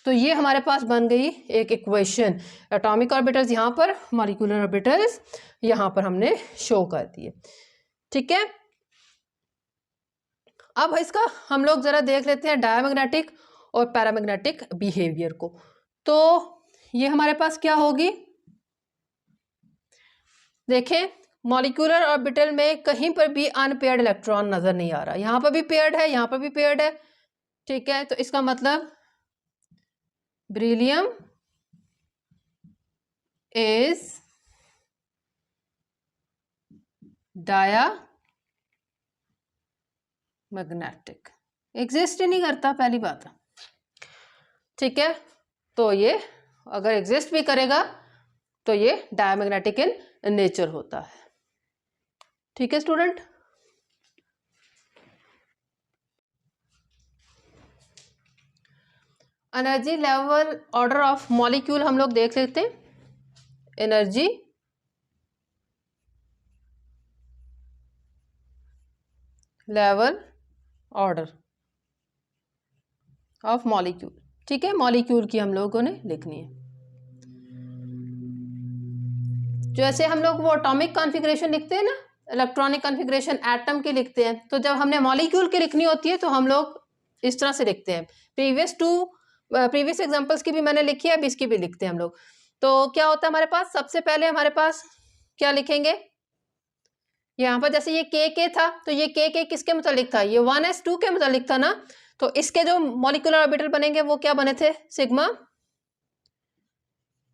तो ये हमारे पास बन गई एक इक्वेशन। एटॉमिक ऑर्बिटल्स यहाँ पर, मॉलिक्यूलर ऑर्बिटल्स यहाँ पर हमने शो कर दिए, ठीक है। अब इसका हम लोग ज़रा देख लेते हैं डायमैग्नेटिक और पैरामैग्नेटिक बिहेवियर को। तो ये हमारे पास क्या होगी, देखें, मॉलिक्यूलर ऑर्बिटल में कहीं पर भी अनपेयर्ड इलेक्ट्रॉन नज़र नहीं आ रहा। यहाँ पर भी पेयर्ड है, यहाँ पर भी पेयर्ड है, ठीक है। तो इसका मतलब बेरिलियम इज डायमैग्नेटिक, एग्जिस्ट ही नहीं करता, पहली बात, ठीक है। तो ये अगर एग्जिस्ट भी करेगा तो ये डायमैग्नेटिक इन नेचर होता है, ठीक है student. Energy level order of molecule हम लोग देख लेते हैं। Energy level order of molecule, ठीक है, मॉलिक्यूल की हम लोगों ने लिखनी है। जैसे हम लोग वो एटॉमिक कॉन्फ़िगरेशन लिखते हैं ना, इलेक्ट्रॉनिक कॉन्फ़िगरेशन एटम की लिखते हैं, तो जब हमने मॉलिक्यूल की लिखनी होती है तो हम लोग इस तरह से लिखते हैं। प्रीवियस एग्जांपल्स की भी मैंने लिखी है, अब इसकी भी लिखते हैं हम लोग। तो क्या होता है हमारे पास, सबसे पहले हमारे पास क्या लिखेंगे, यहाँ पर जैसे ये के था, तो ये के किसके मुतालिक था, ये 1s2 के मुतालिक था ना। तो इसके जो मॉलिक्यूलर ऑर्बिटल बनेंगे वो क्या बने थे, सिग्मा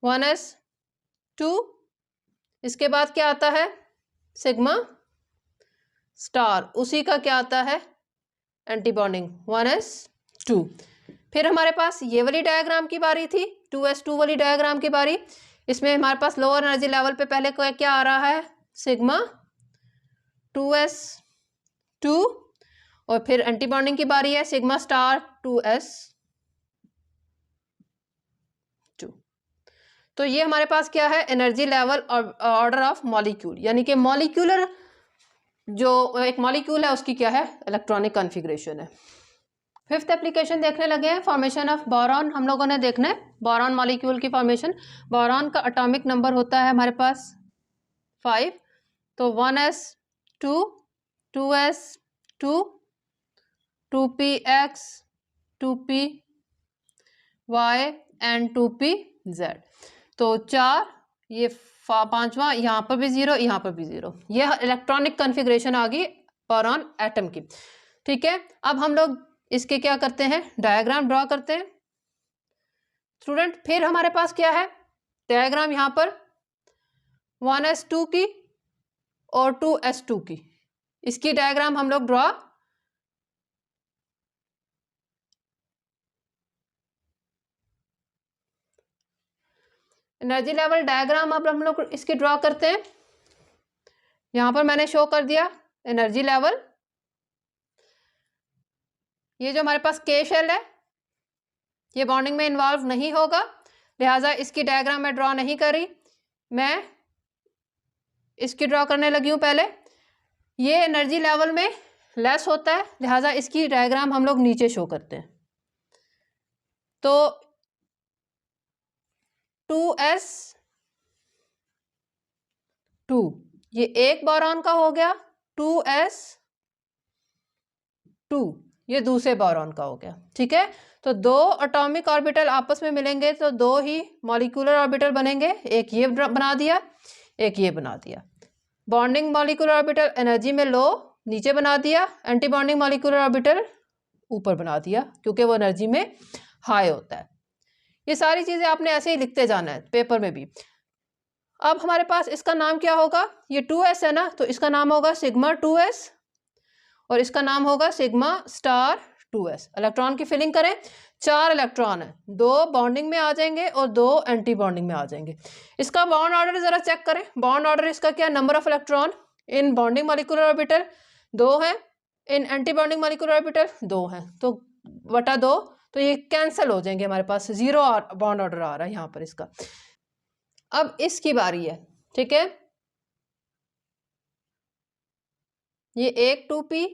1s2, इसके बाद क्या आता है, सिग्मा स्टार, उसी का क्या आता है, एंटी बॉन्डिंग 1s2। फिर हमारे पास ये वाली डायग्राम की बारी थी, 2s2 वाली डायग्राम की बारी। इसमें हमारे पास लोअर एनर्जी लेवल पे पहले क्या आ रहा है, सिग्मा 2s2, और फिर एंटी बॉन्डिंग की बारी है, सिग्मा स्टार 2s2। तो ये हमारे पास क्या है, energy level order of molecule, यानी कि मॉलिक्यूलर जो एक मॉलिक्यूल है उसकी क्या है, इलेक्ट्रॉनिक कॉन्फ़िगरेशन है। फिफ्थ एप्लीकेशन देखने लगे हैं, फॉर्मेशन ऑफ बोरॉन हम लोगों ने देखना है, बोरॉन मॉलिक्यूल की फॉर्मेशन। बोरॉन का एटॉमिक नंबर होता है हमारे पास 5, तो 1s2, 2s2, 2px, 2py and 2pz। तो 4, ये पांचवा, यहाँ पर भी 0, यहाँ पर भी 0। यह इलेक्ट्रॉनिक कॉन्फ़िगरेशन आ गई बोरॉन एटम की। ठीक है, अब हम लोग इसके क्या करते हैं, डायग्राम ड्रॉ करते हैं स्टूडेंट। फिर हमारे पास क्या है, डायग्राम यहाँ पर 1s2 की और 2s2 की, इसकी डायग्राम हम लोग ड्रॉ एनर्जी लेवल डायग्राम अब हम लोग इसकी ड्रॉ करते हैं। यहाँ पर मैंने शो कर दिया एनर्जी लेवल। ये जो हमारे पास के शेल है ये बॉन्डिंग में इन्वॉल्व नहीं होगा, लिहाजा इसकी डायग्राम मैं ड्रॉ नहीं करी, मैं इसकी ड्रॉ करने लगी हूँ पहले। ये एनर्जी लेवल में लेस होता है, लिहाजा इसकी डायग्राम हम लोग नीचे शो करते हैं। तो 2s2 ये एक बोरॉन का हो गया, 2s2 ये दूसरे बोरॉन का हो गया। ठीक है, तो दो एटॉमिक ऑर्बिटल आपस में मिलेंगे तो दो ही मॉलिक्यूलर ऑर्बिटल बनेंगे, एक ये बना दिया, एक ये बना दिया। बॉन्डिंग मॉलिक्यूलर ऑर्बिटल एनर्जी में लो नीचे बना दिया, एंटी बॉन्डिंग मॉलिक्यूलर ऑर्बिटल ऊपर बना दिया, क्योंकि वो एनर्जी में हाई होता है। ये सारी चीज़ें आपने ऐसे ही लिखते जाना है पेपर में भी। अब हमारे पास इसका नाम क्या होगा, ये 2s है ना, तो इसका नाम होगा सिग्मा 2s और इसका नाम होगा सिग्मा स्टार 2s। इलेक्ट्रॉन की फिलिंग करें, 4 इलेक्ट्रॉन है, 2 बॉन्डिंग में आ जाएंगे और 2 एंटी बॉन्डिंग में आ जाएंगे। इसका बॉन्ड ऑर्डर जरा चेक करें, बॉन्ड ऑर्डर इसका क्या, number of electron in bonding molecular orbital 2 है, इन एंटी बॉन्डिंग मॉलिक्यूलर ऑर्बिटल 2 है, तो बटा 2, तो ये कैंसिल हो जाएंगे, हमारे पास 0 बॉन्ड ऑर्डर आ रहा है यहाँ पर इसका। अब इसकी बारी है। ठीक है, ये एक 2p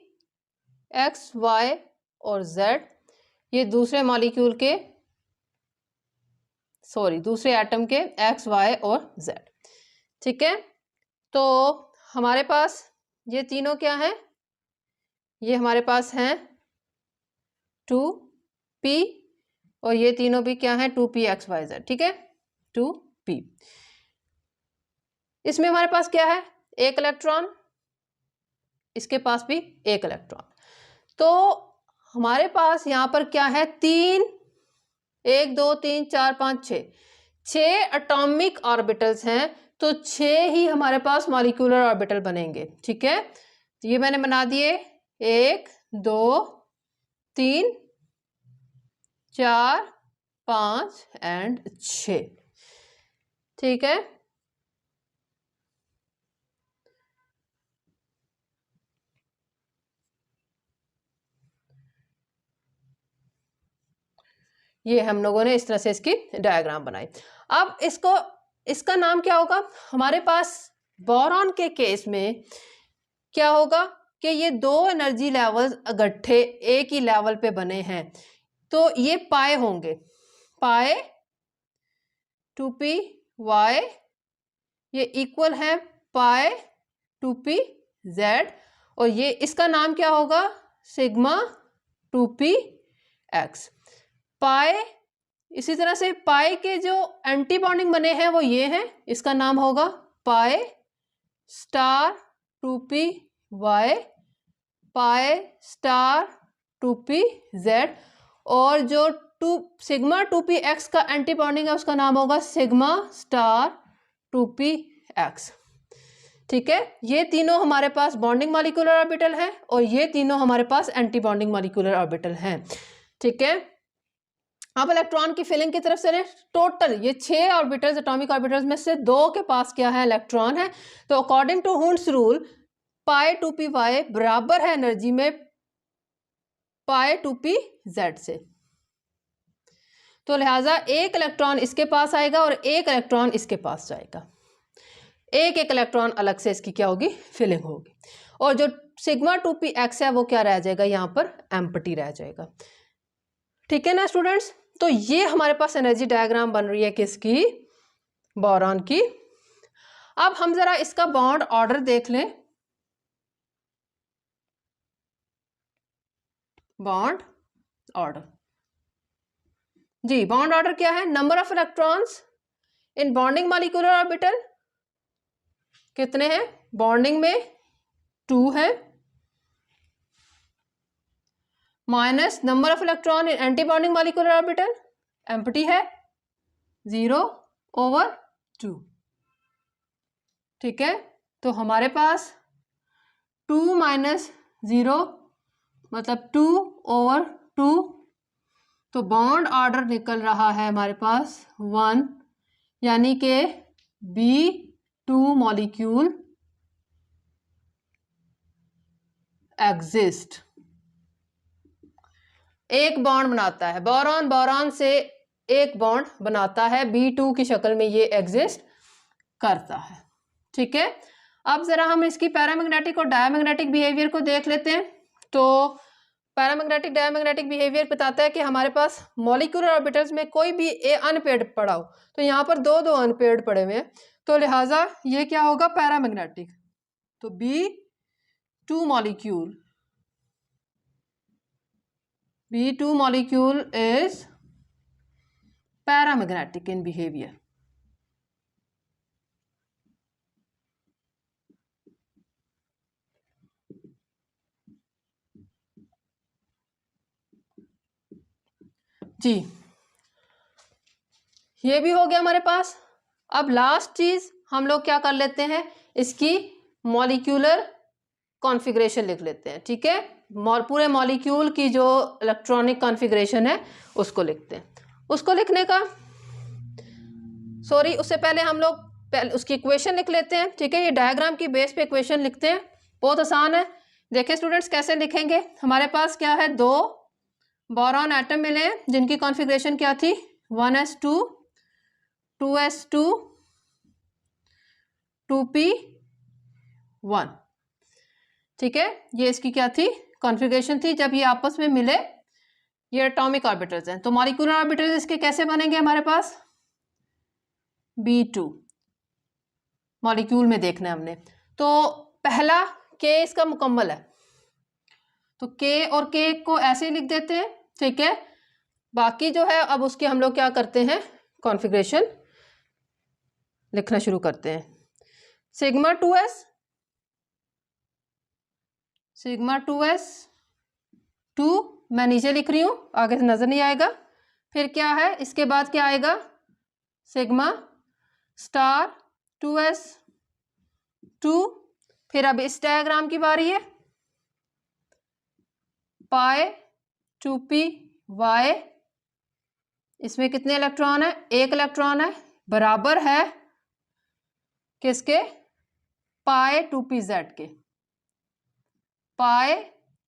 x y और z, ये दूसरे मॉलिक्यूल के दूसरे एटम के x y और z। ठीक है, तो हमारे पास ये तीनों क्या हैं, ये हमारे पास हैं 2p और ये तीनों भी क्या हैं 2p x y z। ठीक है, 2p। इसमें हमारे पास क्या है, एक इलेक्ट्रॉन, इसके पास भी एक इलेक्ट्रॉन, तो हमारे पास यहाँ पर क्या है, 3 1 2 3 4 5 6 एटॉमिक ऑर्बिटल्स हैं, तो 6 ही हमारे पास मॉलिक्यूलर ऑर्बिटल बनेंगे। ठीक है, तो ये मैंने बना दिए 1 2 3 4 5 एंड 6। ठीक है, ये हम लोगों ने इस तरह से इसकी डायग्राम बनाई। अब इसका नाम क्या होगा, हमारे पास बोरॉन के केस में क्या होगा कि ये 2 एनर्जी लेवल्स इकट्ठे एक ही लेवल पे बने हैं, तो ये पाए होंगे, पाए 2p y ये इक्वल है पाए 2p z, और ये इसका नाम क्या होगा, सिग्मा 2p x। पाए, इसी तरह से पाए के जो एंटी बॉन्डिंग बने हैं वो ये हैं, इसका नाम होगा पाए स्टार 2p y, पाए स्टार 2p z, और जो सिग्मा 2p x का एंटी बॉन्डिंग है उसका नाम होगा सिग्मा स्टार 2p x। ठीक है, ये तीनों हमारे पास बॉन्डिंग मॉलिक्यूलर ऑर्बिटल हैं और ये तीनों हमारे पास एंटी बॉन्डिंग मॉलिक्यूलर ऑर्बिटल हैं। ठीक है, अब इलेक्ट्रॉन की फिलिंग की तरफ से टोटल ये 6 ऑर्बिटल्स, एटॉमिक ऑर्बिटल्स में से 2 के पास क्या है, इलेक्ट्रॉन है, तो according to Hund's rule pi 2p y बराबर है एनर्जी में पाई 2p z से, तो लिहाजा एक इलेक्ट्रॉन इसके पास आएगा और एक इलेक्ट्रॉन इसके पास जाएगा, एक एक इलेक्ट्रॉन अलग से इसकी क्या होगी, फिलिंग होगी, और जो सिग्मा 2p x है वो क्या रह जाएगा, यहाँ पर एम्प्टी रह जाएगा। ठीक है ना स्टूडेंट्स, तो ये हमारे पास एनर्जी डायग्राम बन रही है किसकी, बोरॉन की। अब हम जरा इसका बॉन्ड ऑर्डर देख लें, बॉन्ड ऑर्डर जी, बॉन्ड ऑर्डर क्या है, number of electrons in bonding molecular orbital कितने हैं? बॉन्डिंग में 2 है, minus number of electron in anti bonding molecular orbital empty है 0/2। ठीक है, तो हमारे पास 2 माइनस 0 मतलब 2/2, तो बॉन्ड ऑर्डर निकल रहा है हमारे पास 1, यानी कि B2 मॉलिक्यूल एग्जिस्ट, एक बॉन्ड बनाता है, बोरॉन बोरॉन से एक बॉन्ड बनाता है, B2 की शक्ल में ये एग्जिस्ट करता है। ठीक है, अब जरा हम इसकी पैरामैग्नेटिक और डायमैग्नेटिक बिहेवियर को देख लेते हैं। तो पैरामैग्नेटिक डायमैग्नेटिक बिहेवियर बताता है कि हमारे पास मॉलिक्यूलर ऑर्बिटल्स में कोई भी अनपेयर्ड पड़ा हो, तो यहाँ पर दो अनपेयर्ड पड़े हुए हैं, तो लिहाजा ये क्या होगा? पैरामैग्नेटिक। तो B2 molecule is paramagnetic in behavior. जी, ये भी हो गया हमारे पास। अब लास्ट चीज हम लोग क्या कर लेते हैं, इसकी मॉलिक्यूलर कॉन्फ़िगरेशन लिख लेते हैं। ठीक है, पूरे मॉलिक्यूल की जो इलेक्ट्रॉनिक कॉन्फ़िगरेशन है उसको लिखते हैं। उसको लिखने का उससे पहले हम लोग उसकी इक्वेशन लिख लेते हैं। ठीक है, ये डायग्राम की बेस पे इक्वेशन लिखते हैं, बहुत आसान है। देखिए स्टूडेंट्स कैसे लिखेंगे। हमारे पास क्या है, 2 बोरॉन एटम मिले हैं जिनकी कॉन्फ़िगरेशन क्या थी, 1s2 2s2 2p1। ठीक है, ये इसकी क्या थी, कॉन्फ़िगरेशन थी जब ये आपस में मिले। ये एटॉमिक ऑर्बिटल्स हैं, तो मॉलिक्यूलर ऑर्बिटल्स इसके कैसे बनेंगे हमारे पास, B2 मॉलिक्यूल में देखना है हमने। तो पहला K इसका मुकम्मल है, तो K और K को ऐसे लिख देते हैं। ठीक है, बाकी जो है अब उसके हम लोग क्या करते हैं, कॉन्फ़िगरेशन लिखना शुरू करते हैं। सिग्मा 2s 2 मैं नीचे लिख रही हूँ, आगे से नजर नहीं आएगा। फिर क्या है, इसके बाद क्या आएगा, सिग्मा स्टार 2s 2। फिर अब इस डायग्राम की बारी है, पाई 2py, इसमें कितने इलेक्ट्रॉन है, एक इलेक्ट्रॉन है, बराबर है किसके, पाई 2pz के, पाई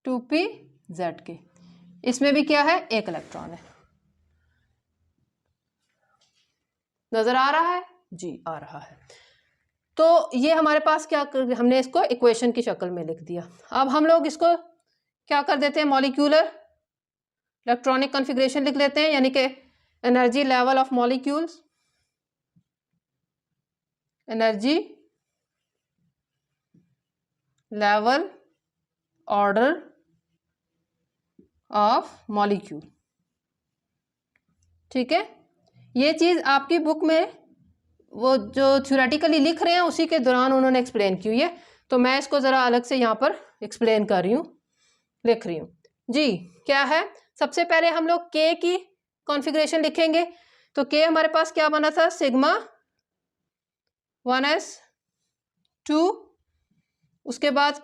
2pz के। इसमें भी क्या है, एक इलेक्ट्रॉन है। नजर आ रहा है जी, आ रहा है। तो ये हमारे पास क्या हमने इसको इक्वेशन की शक्ल में लिख दिया। अब हम लोग इसको क्या कर देते हैं, मॉलिक्यूलर इलेक्ट्रॉनिक कॉन्फ़िगरेशन लिख लेते हैं, यानी कि energy level of molecules, energy level order of molecule. ठीक है, ये चीज़ आपकी बुक में वो जो थ्योरेटिकली लिख रहे हैं उसी के दौरान उन्होंने एक्सप्लेन की हुई है, तो मैं इसको ज़रा अलग से यहाँ पर एक्सप्लेन कर रही हूँ, लिख रही हूँ जी। क्या है, सबसे पहले हम लोग K की कॉन्फ़िगरेशन लिखेंगे। तो K हमारे पास क्या बना था, सिग्मा 1s2, उसके बाद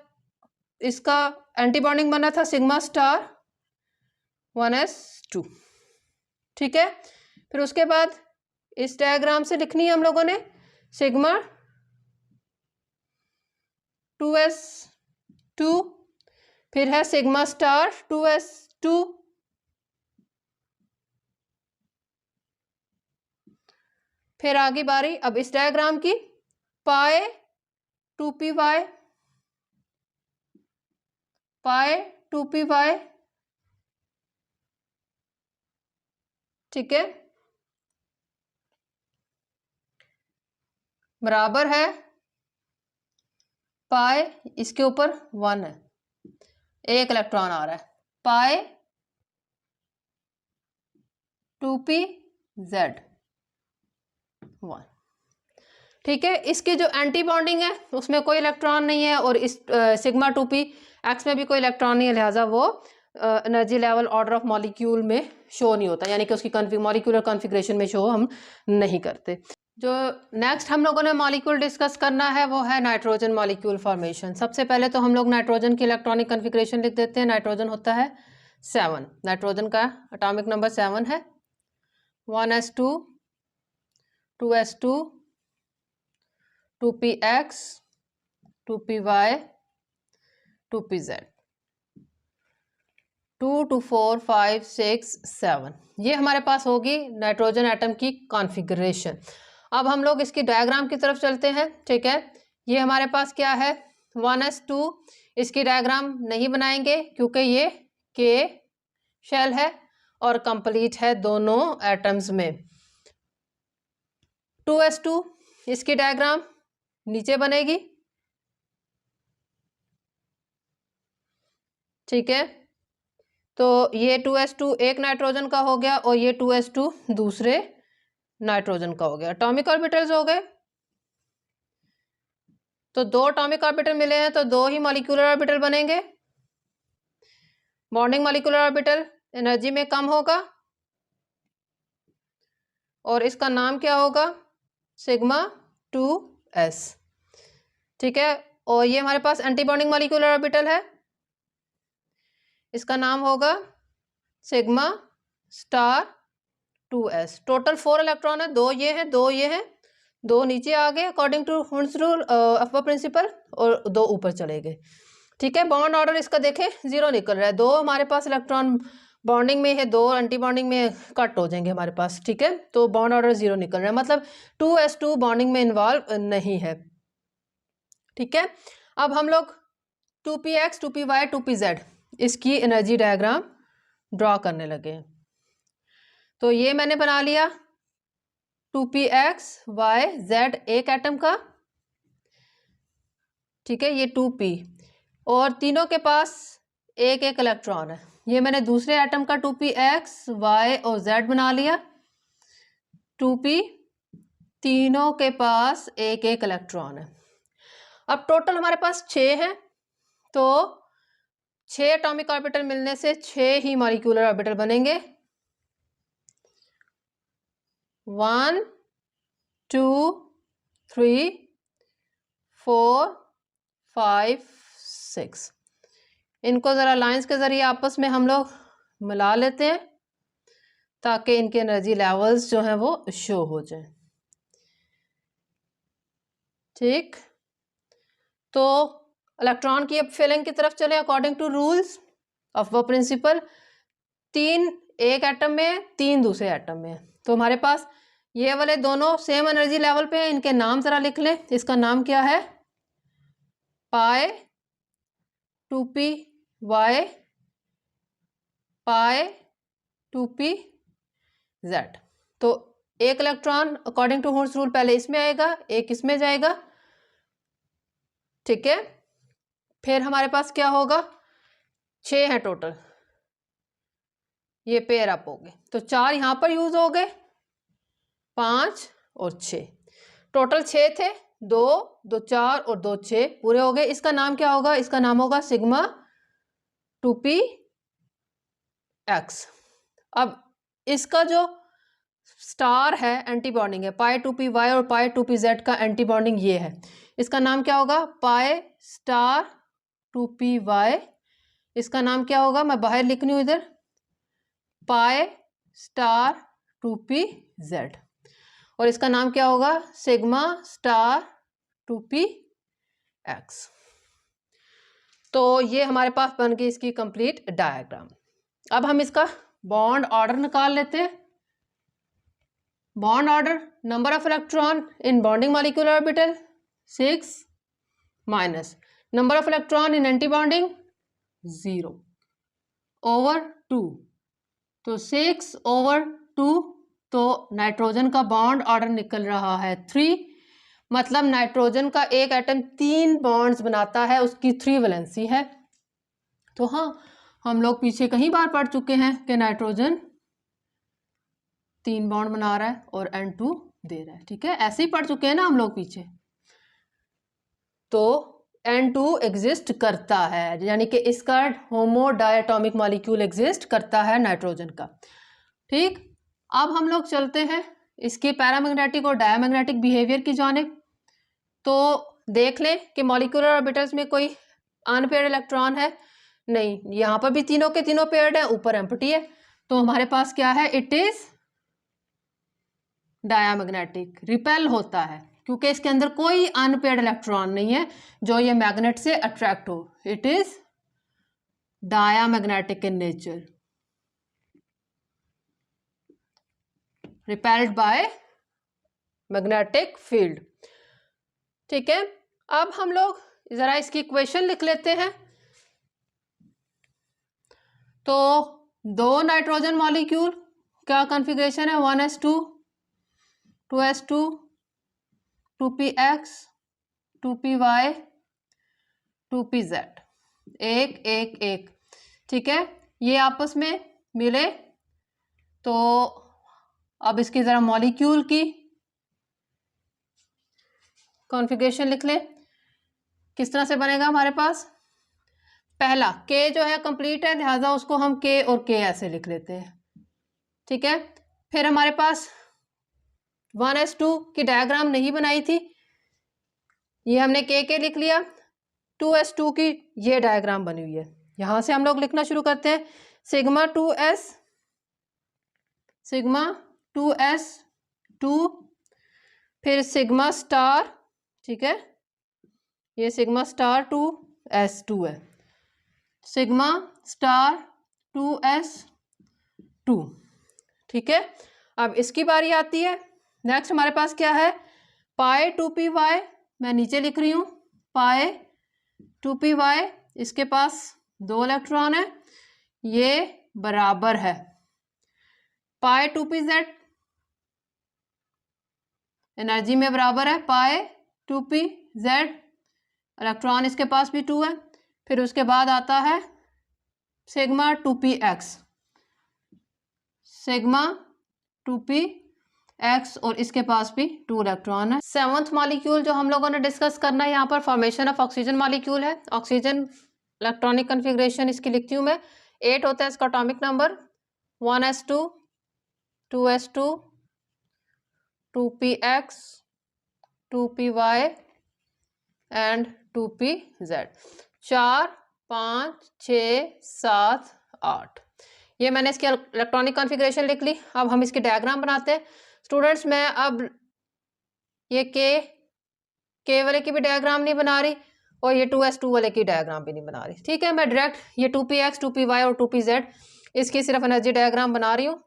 इसका एंटी बॉन्डिंग बना था सिग्मा स्टार 1s2। ठीक है, फिर उसके बाद इस डायग्राम से लिखनी है हम लोगों ने, सिग्मा 2s2, फिर है सिग्मा स्टार 2s2, फिर आगे बारी अब इस डायग्राम की, पाई 2py, पाई 2py। ठीक है, बराबर है पाई, इसके ऊपर 1 है, एक इलेक्ट्रॉन आ रहा है, पाई 2pz 1। ठीक है, इसकी जो एंटी बॉन्डिंग है उसमें कोई इलेक्ट्रॉन नहीं है, और इस सिग्मा 2p एक्स में भी कोई इलेक्ट्रॉन नहीं है, लिहाजा वो energy level order of molecule में शो नहीं होता, यानी कि उसकी मॉलिक्यूलर कॉन्फ़िगरेशन में शो हम नहीं करते। जो नेक्स्ट हम लोगों ने मॉलिक्यूल डिस्कस करना है वो है नाइट्रोजन मॉलिक्यूल फॉर्मेशन। सबसे पहले तो हम लोग नाइट्रोजन की इलेक्ट्रॉनिक कॉन्फ़िगरेशन लिख देते हैं। नाइट्रोजन होता है 7, नाइट्रोजन का एटॉमिक नंबर 7 है। 1s2, 2s2, 2px, 2py, 2pz, 2 2 4 5 6 7, ये हमारे पास होगी नाइट्रोजन एटम की कॉन्फ़िगरेशन। अब हम लोग इसकी डायग्राम की तरफ चलते हैं। ठीक है, ये हमारे पास क्या है 1s2, इसकी डायग्राम नहीं बनाएंगे क्योंकि ये के शेल है और कंप्लीट है दोनों एटम्स में। 2s2, इसकी डायग्राम नीचे बनेगी। ठीक है, तो ये 2s2 एक नाइट्रोजन का हो गया और ये 2s2 दूसरे नाइट्रोजन का हो गया। एटॉमिक ऑर्बिटल्स हो गए, तो 2 एटॉमिक ऑर्बिटल मिले हैं तो 2 ही मॉलिक्यूलर ऑर्बिटल बनेंगे। बॉन्डिंग मॉलिक्यूलर ऑर्बिटल एनर्जी में कम होगा और इसका नाम क्या होगा, सिग्मा 2s। ठीक है, और ये हमारे पास एंटी बॉन्डिंग मॉलिक्यूलर ऑर्बिटल है, इसका नाम होगा sigma star 2s। Total 4 electron है, 2 ये हैं, 2 ये हैं, 2 नीचे आ गए अकॉर्डिंग टू हुंस रूल अफवा प्रिंसिपल, और 2 ऊपर चले गए। ठीक है, बॉन्ड ऑर्डर इसका देखें 0 निकल रहा है, 2 हमारे पास इलेक्ट्रॉन बॉन्डिंग में है, 2 एंटी बॉन्डिंग में कट हो जाएंगे हमारे पास। ठीक है, तो बॉन्ड ऑर्डर 0 निकल रहा है, मतलब 2s2 बॉन्डिंग में इन्वॉल्व नहीं है। ठीक है, अब हम लोग 2px, 2py, 2pz इसकी एनर्जी डायग्राम ड्रॉ करने लगे। तो ये मैंने बना लिया 2px, y, z एक एटम का। ठीक है, ये 2p और तीनों के पास एक एक इलेक्ट्रॉन है। ये मैंने दूसरे एटम का 2px, y और z बना लिया। 2p तीनों के पास एक एक इलेक्ट्रॉन है। अब टोटल हमारे पास 6 है, तो 6 एटॉमिक ऑर्बिटल मिलने से 6 ही मॉलिक्यूलर ऑर्बिटल बनेंगे। 1 2 3 4 5 6, इनको ज़रा लाइंस के ज़रिए आपस में हम लोग मिला लेते हैं ताकि इनके एनर्जी लेवल्स जो हैं वो शो हो जाए। ठीक, तो इलेक्ट्रॉन की अब फिलिंग की तरफ चले according to rules of the principle. 3 एक एटम में है, 3 दूसरे एटम में है, तो हमारे पास ये वाले दोनों सेम एनर्जी लेवल पे हैं। इनके नाम ज़रा लिख लें। इसका नाम क्या है, पाई 2p y, पाई 2p z। तो एक electron according to hours rule पहले इसमें आएगा, एक इसमें जाएगा। ठीक है, फिर हमारे पास क्या होगा, 6 है टोटल, ये पेयर अप हो गए, तो 4 यहाँ पर यूज हो गए, 5 और 6, टोटल 6 थे, 2 2 4 और 2 6 पूरे हो गए। इसका नाम क्या होगा, इसका नाम होगा सिग्मा 2p x। अब इसका जो स्टार है एंटी बॉन्डिंग है, पाई 2py और पाई 2pz का एंटी बॉन्डिंग ये है, इसका नाम क्या होगा, पाई स्टार 2py। इसका नाम क्या होगा, मैं बाहर लिख रही हूँ इधर, पाई स्टार 2pz, और इसका नाम क्या होगा, सिग्मा स्टार 2px। तो ये हमारे पास बन गई इसकी कंप्लीट डायग्राम। अब हम इसका बॉन्ड ऑर्डर निकाल लेते हैं। Bond order, number of electron in bonding molecular orbital 6 minus number of electron in anti bonding 0 over 2, तो 6 ओवर 2, तो नाइट्रोजन का बॉन्ड ऑर्डर निकल रहा है 3, मतलब नाइट्रोजन का एक एटम 3 बॉन्ड्स बनाता है, उसकी 3 वैलेंसी है। तो हाँ, हम लोग पीछे कहीं बार पढ़ चुके हैं कि नाइट्रोजन 3 बॉन्ड बना रहा है और N2 दे रहा है। ठीक है, ऐसे ही पढ़ चुके हैं ना हम लोग पीछे। तो N2 एग्जिस्ट करता है, यानी कि इसका होमो डायटोमिक मॉलिक्यूल एग्जिस्ट करता है नाइट्रोजन का। ठीक, अब हम लोग चलते हैं इसके पैरामैग्नेटिक और डायमैग्नेटिक बिहेवियर की जानिब। तो देख लें कि मॉलिक्यूलर ऑर्बिटल्स में कोई अनपेयर्ड इलेक्ट्रॉन है, नहीं, यहाँ पर भी तीनों के तीनों पेयर्ड है, ऊपर एम्प्टी है। तो हमारे पास क्या है, इट इज डायमैग्नेटिक, रिपेल होता है क्योंकि इसके अंदर कोई अनपेयर्ड इलेक्ट्रॉन नहीं है जो ये मैग्नेट से अट्रैक्ट हो। It is diamagnetic in nature, repelled by magnetic field. ठीक है, अब हम लोग जरा इसकी इक्वेशन लिख लेते हैं। तो दो नाइट्रोजन मॉलिक्यूल का कॉन्फ़िगरेशन है 1s2 2s2 2px 2py 2pz, एक एक एक। ठीक है, ये आपस में मिले। तो अब इसकी ज़रा मॉलिक्यूल की कॉन्फ़िगरेशन लिख लें। किस तरह से बनेगा हमारे पास, पहला K जो है कंप्लीट है, लिहाजा उसको हम K और K ऐसे लिख लेते हैं। ठीक है, फिर हमारे पास 1s2 की डायग्राम नहीं बनाई थी, ये हमने K लिख लिया। 2s2 की ये डायग्राम बनी हुई है, यहाँ से हम लोग लिखना शुरू करते हैं। सिग्मा 2s2, फिर सिग्मा स्टार। ठीक है, ये सिग्मा स्टार 2s2 है, सिग्मा स्टार 2s2। ठीक है, अब इसकी बारी आती है। नेक्स्ट हमारे पास क्या है, पाई 2py, मैं नीचे लिख रही हूँ, पाई 2py, इसके पास 2 इलेक्ट्रॉन है, ये बराबर है पाई 2pz, एनर्जी में बराबर है पाई 2pz, इलेक्ट्रॉन इसके पास भी 2 है। फिर उसके बाद आता है सिग्मा 2px, सिग्मा 2px, और इसके पास भी 2 इलेक्ट्रॉन है। 7th मॉलिक्यूल जो हम लोगों ने डिस्कस करना है यहाँ पर फॉर्मेशन ऑफ ऑक्सीजन मॉलिक्यूल है। ऑक्सीजन इलेक्ट्रॉनिक कन्फिग्रेशन इसकी लिखती हूँ मैं। 8 होता है इसका atomic number, 1s2 2s2 2px 2py and 2pz, 4 5 6 7 8। ये मैंने इसकी इलेक्ट्रॉनिक कॉन्फ़िगरेशन लिख ली। अब हम इसकी डायग्राम बनाते हैं। स्टूडेंट्स, मैं अब ये के वाले की भी डायग्राम नहीं बना रही और ये 2s2 वाले की डायग्राम भी नहीं बना रही। ठीक है, मैं डायरेक्ट ये 2px 2py और 2pz इसकी सिर्फ एनर्जी डायग्राम बना रही हूँ।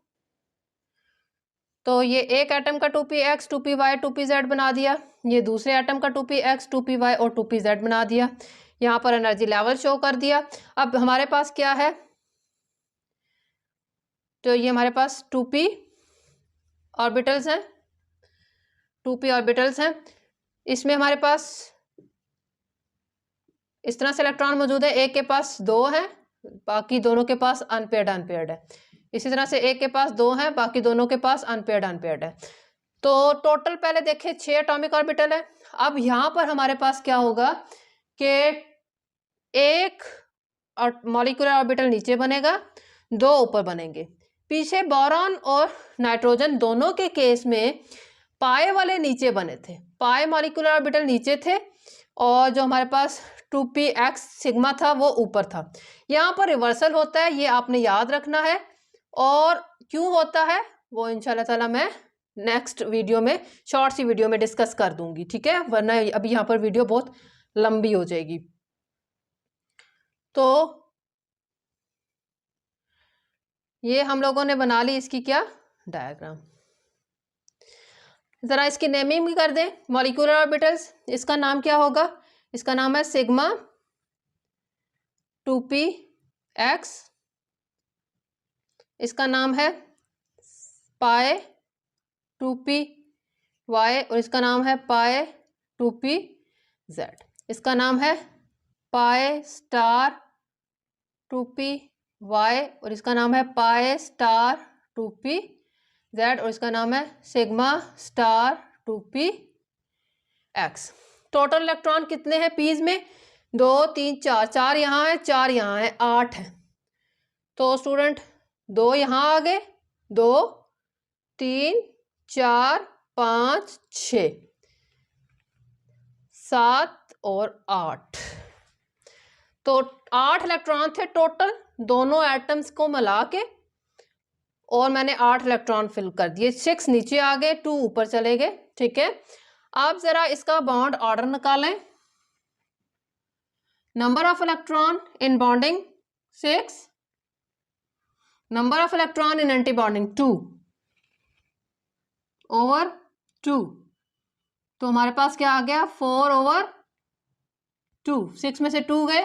तो ये एक एटम का 2px 2py 2pz बना दिया, ये दूसरे एटम का 2px 2py और 2pz बना दिया, यहाँ पर एनर्जी लेवल शो कर दिया। अब हमारे पास क्या है, तो ये हमारे पास 2p ऑर्बिटल्स हैं, 2p ऑर्बिटल्स हैं। इसमें हमारे पास इस तरह से इलेक्ट्रॉन मौजूद है, एक के पास 2 हैं, बाकी दोनों के पास अनपेयर्ड है। इसी तरह से एक के पास 2 हैं, बाकी दोनों के पास अनपेयर्ड है। तो टोटल पहले देखें 6 एटॉमिक ऑर्बिटल है। अब यहाँ पर हमारे पास क्या होगा कि एक मॉलिक्यूलर ऑर्बिटल नीचे बनेगा, 2 ऊपर बनेंगे। पीछे बोरॉन और नाइट्रोजन दोनों के केस में पाए वाले नीचे बने थे, पाए मॉलिक्यूलर ऑर्बिटल नीचे थे और जो हमारे पास 2px सिग्मा था वो ऊपर था। यहाँ पर रिवर्सल होता है, ये आपने याद रखना है। और क्यों होता है वो इंशाल्लाह ताला मैं नेक्स्ट वीडियो में, शॉर्ट सी वीडियो में डिस्कस कर दूंगी। ठीक है, वरना अभी यहाँ पर वीडियो बहुत लंबी हो जाएगी। तो ये हम लोगों ने बना ली इसकी क्या डायग्राम। ज़रा इसकी नेमिंग भी कर दें मॉलिक्यूलर ऑर्बिटल्स। इसका नाम क्या होगा, इसका नाम है सिग्मा 2px, इसका नाम है पाई 2py और इसका नाम है पाई 2pz, इसका नाम है पाई स्टार 2py और इसका नाम है पाई स्टार 2pz। Z और इसका नाम है sigma star 2p x। Total electron कितने हैं पीज में? 2 3 4, 4 यहाँ है, 4 यहाँ है, 8 है। तो स्टूडेंट 2 यहाँ आ गए, 2 3 4 5 6 7 और 8। तो 8 इलेक्ट्रॉन थे टोटल दोनों एटम्स को मिला के, और मैंने 8 इलेक्ट्रॉन फिल कर दिए। 6 नीचे आ गए, 2 ऊपर चले गए। ठीक है, आप जरा इसका बॉन्ड ऑर्डर निकालें। Number of electron in bonding 6, number of electron in anti bonding 2 over 2। तो हमारे पास क्या आ गया? 4 ओवर 2। 6 में से 2 गए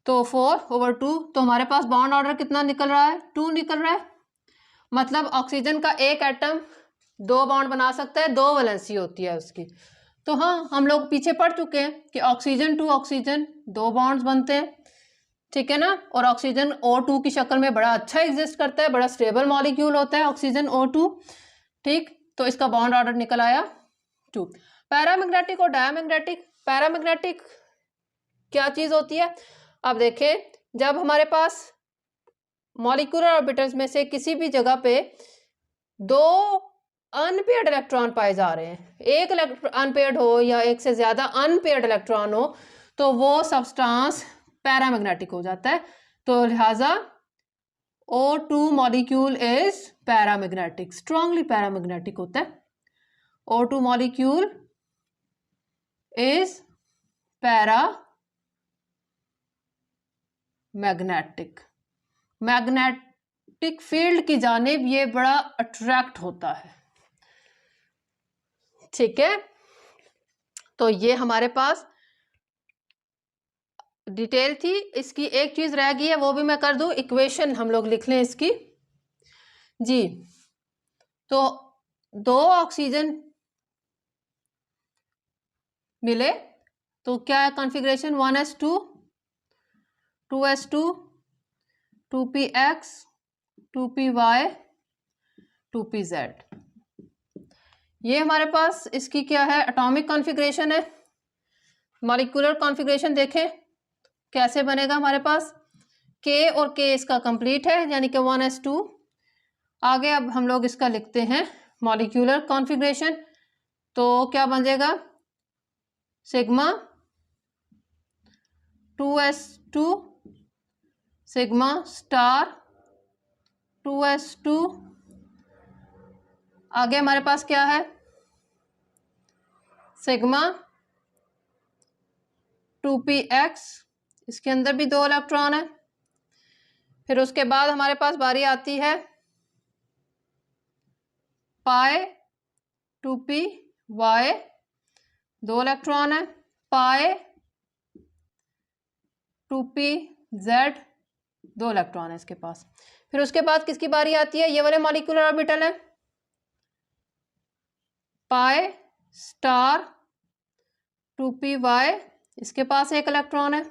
तो 4 ओवर 2। तो हमारे पास बॉन्ड ऑर्डर कितना निकल रहा है? 2 निकल रहा है। मतलब ऑक्सीजन का एक एटम 2 बॉन्ड बना सकता है, 2 वैलेंसी होती है उसकी। तो हाँ, हम लोग पीछे पढ़ चुके हैं कि ऑक्सीजन टू ऑक्सीजन 2 बॉन्ड्स बनते हैं। ठीक है ना। और ऑक्सीजन O2 की शक्ल में बड़ा अच्छा एग्जिस्ट करता है, बड़ा स्टेबल मॉलिक्यूल होता है ऑक्सीजन O2। ठीक, तो इसका बॉन्ड ऑर्डर निकल आया 2। पैरामैग्नेटिक और डायमैग्नेटिक। पैरामैग्नेटिक क्या चीज़ होती है? अब देखें, जब हमारे पास मॉलिक्यूलर ऑर्बिटल्स में से किसी भी जगह पे 2 अनपेयर्ड इलेक्ट्रॉन पाए जा रहे हैं, एक अनपेयर्ड हो या एक से ज़्यादा अनपेयर्ड इलेक्ट्रॉन हो, तो वो सब्सटेंस पैरामैग्नेटिक हो जाता है। तो लिहाजा O2 molecule is paramagnetic, strongly paramagnetic होता है। O2 molecule is paramagnetic. Magnetic field की जानिब ये बड़ा अट्रैक्ट होता है। ठीक है, तो ये हमारे पास डिटेल थी। इसकी एक चीज रह गई है, वो भी मैं कर दूं। इक्वेशन हम लोग लिख लें इसकी जी। तो 2 ऑक्सीजन मिले तो क्या है configuration? 1s2 2s2 2px 2py 2pz। ये हमारे पास इसकी क्या है? एटॉमिक कॉन्फ़िगरेशन है। मॉलिक्यूलर कॉन्फ़िगरेशन देखें कैसे बनेगा हमारे पास। K और K इसका कंप्लीट है, यानी कि 1s2। आगे अब हम लोग इसका लिखते हैं मॉलिक्यूलर कॉन्फ़िगरेशन। तो क्या बन जाएगा? Sigma 2s2 sigma star 2s2। आगे हमारे पास क्या है? सिग्मा 2px, इसके अंदर भी 2 इलेक्ट्रॉन है। फिर उसके बाद हमारे पास बारी आती है पाई 2py, 2 इलेक्ट्रॉन है। पाई 2pz, 2 इलेक्ट्रॉन है इसके पास। फिर उसके बाद किसकी बारी आती है? ये वाले मॉलिक्यूलर ऑर्बिटल है। पाई स्टार 2py, इसके पास 1 इलेक्ट्रॉन है।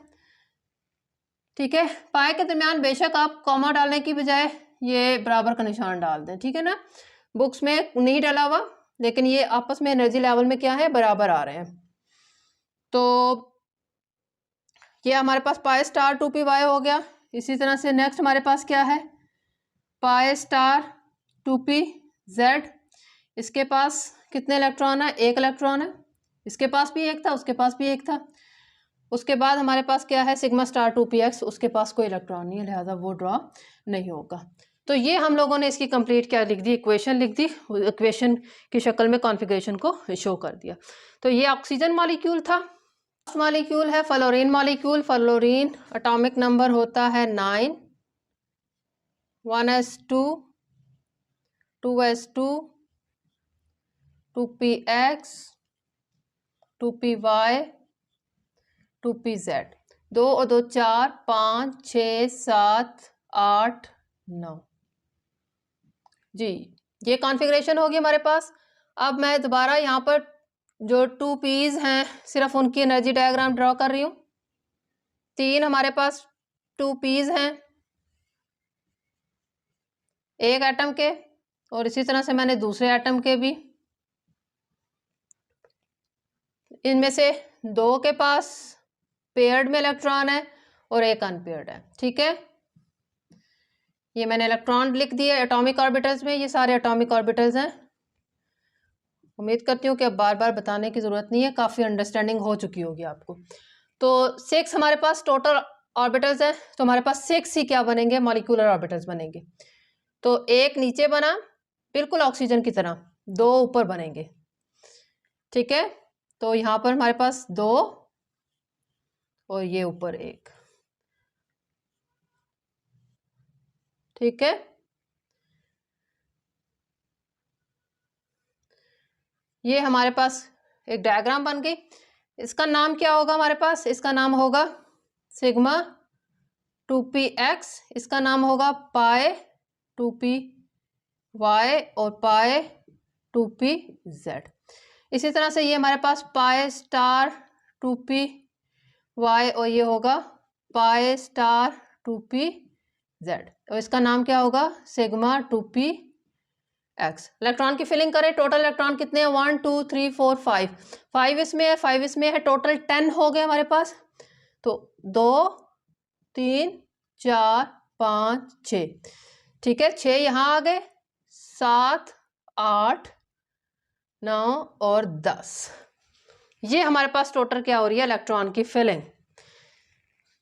ठीक है, पाई के दरमियान बेशक आप कॉमा डालने की बजाय ये बराबर का निशान डाल दें। ठीक है ना, बुक्स में नहीं डाला हुआ, लेकिन ये आपस में एनर्जी लेवल में क्या है? बराबर आ रहे हैं। तो ये हमारे पास पाई स्टार 2py हो गया। इसी तरह से नेक्स्ट हमारे पास क्या है? पाई स्टार 2pz, इसके पास कितने इलेक्ट्रॉन है? 1 इलेक्ट्रॉन है। इसके पास भी 1 था, उसके पास भी 1 था। उसके बाद हमारे पास क्या है? सिग्मा स्टार 2px, उसके पास कोई इलेक्ट्रॉन नहीं है, लिहाजा वो ड्रॉ नहीं होगा। तो ये हम लोगों ने इसकी कंप्लीट क्या लिख दी? इक्वेशन लिख दी। इक्वेशन की शक्ल में कॉन्फ़िगरेशन को शो कर दिया। तो ये ऑक्सीजन मॉलिक्यूल था। मॉलिक्यूल है fluorine molecule. Fluorine atomic number होता है 9, 1s2 2s2 2px 2py 2pz। 2 और 2 4 5 6 7 8 9 जी। ये कॉन्फ़िगरेशन होगी हमारे पास। अब मैं दोबारा यहाँ पर जो 2p's हैं सिर्फ उनकी एनर्जी डायग्राम ड्रॉ कर रही हूँ। 3 हमारे पास 2p's हैं एक एटम के। और इसी तरह से मैंने दूसरे एटम के भी, इनमें से 2 के पास पेयर्ड में इलेक्ट्रॉन है और एक अनपेयर्ड है। ठीक है, ये मैंने इलेक्ट्रॉन लिख दिए एटॉमिक ऑर्बिटल्स में, ये सारे एटॉमिक ऑर्बिटल्स हैं। उम्मीद करती हूँ कि अब बार बार बताने की ज़रूरत नहीं है, काफ़ी अंडरस्टैंडिंग हो चुकी होगी आपको। तो 6 हमारे पास टोटल ऑर्बिटल्स हैं, तो हमारे पास 6 ही क्या बनेंगे, मॉलिक्यूलर ऑर्बिटल्स बनेंगे। तो एक नीचे बना बिल्कुल ऑक्सीजन की तरह, 2 ऊपर बनेंगे। ठीक है, तो यहाँ पर हमारे पास 2 और ये ऊपर 1। ठीक है, ये हमारे पास एक डायग्राम बन गई। इसका नाम क्या होगा हमारे पास, इसका नाम होगा सिग्मा 2px, इसका नाम होगा पाई 2py और पाई 2pz। इसी तरह से ये हमारे पास पाई स्टार 2py और ये होगा पाई स्टार 2pz, और इसका नाम क्या होगा सिग्मा 2px। इलेक्ट्रॉन की फिलिंग करें, टोटल इलेक्ट्रॉन कितने हैं, 1 2 3 4 5, 5 इसमें है, 5 इसमें है, टोटल 10 हो गए हमारे पास। तो 2 3 4 5 6, ठीक है, 6 यहाँ आ गए, 7 8 9 और 10। ये हमारे पास टोटल क्या हो रही है, इलेक्ट्रॉन की फिलिंग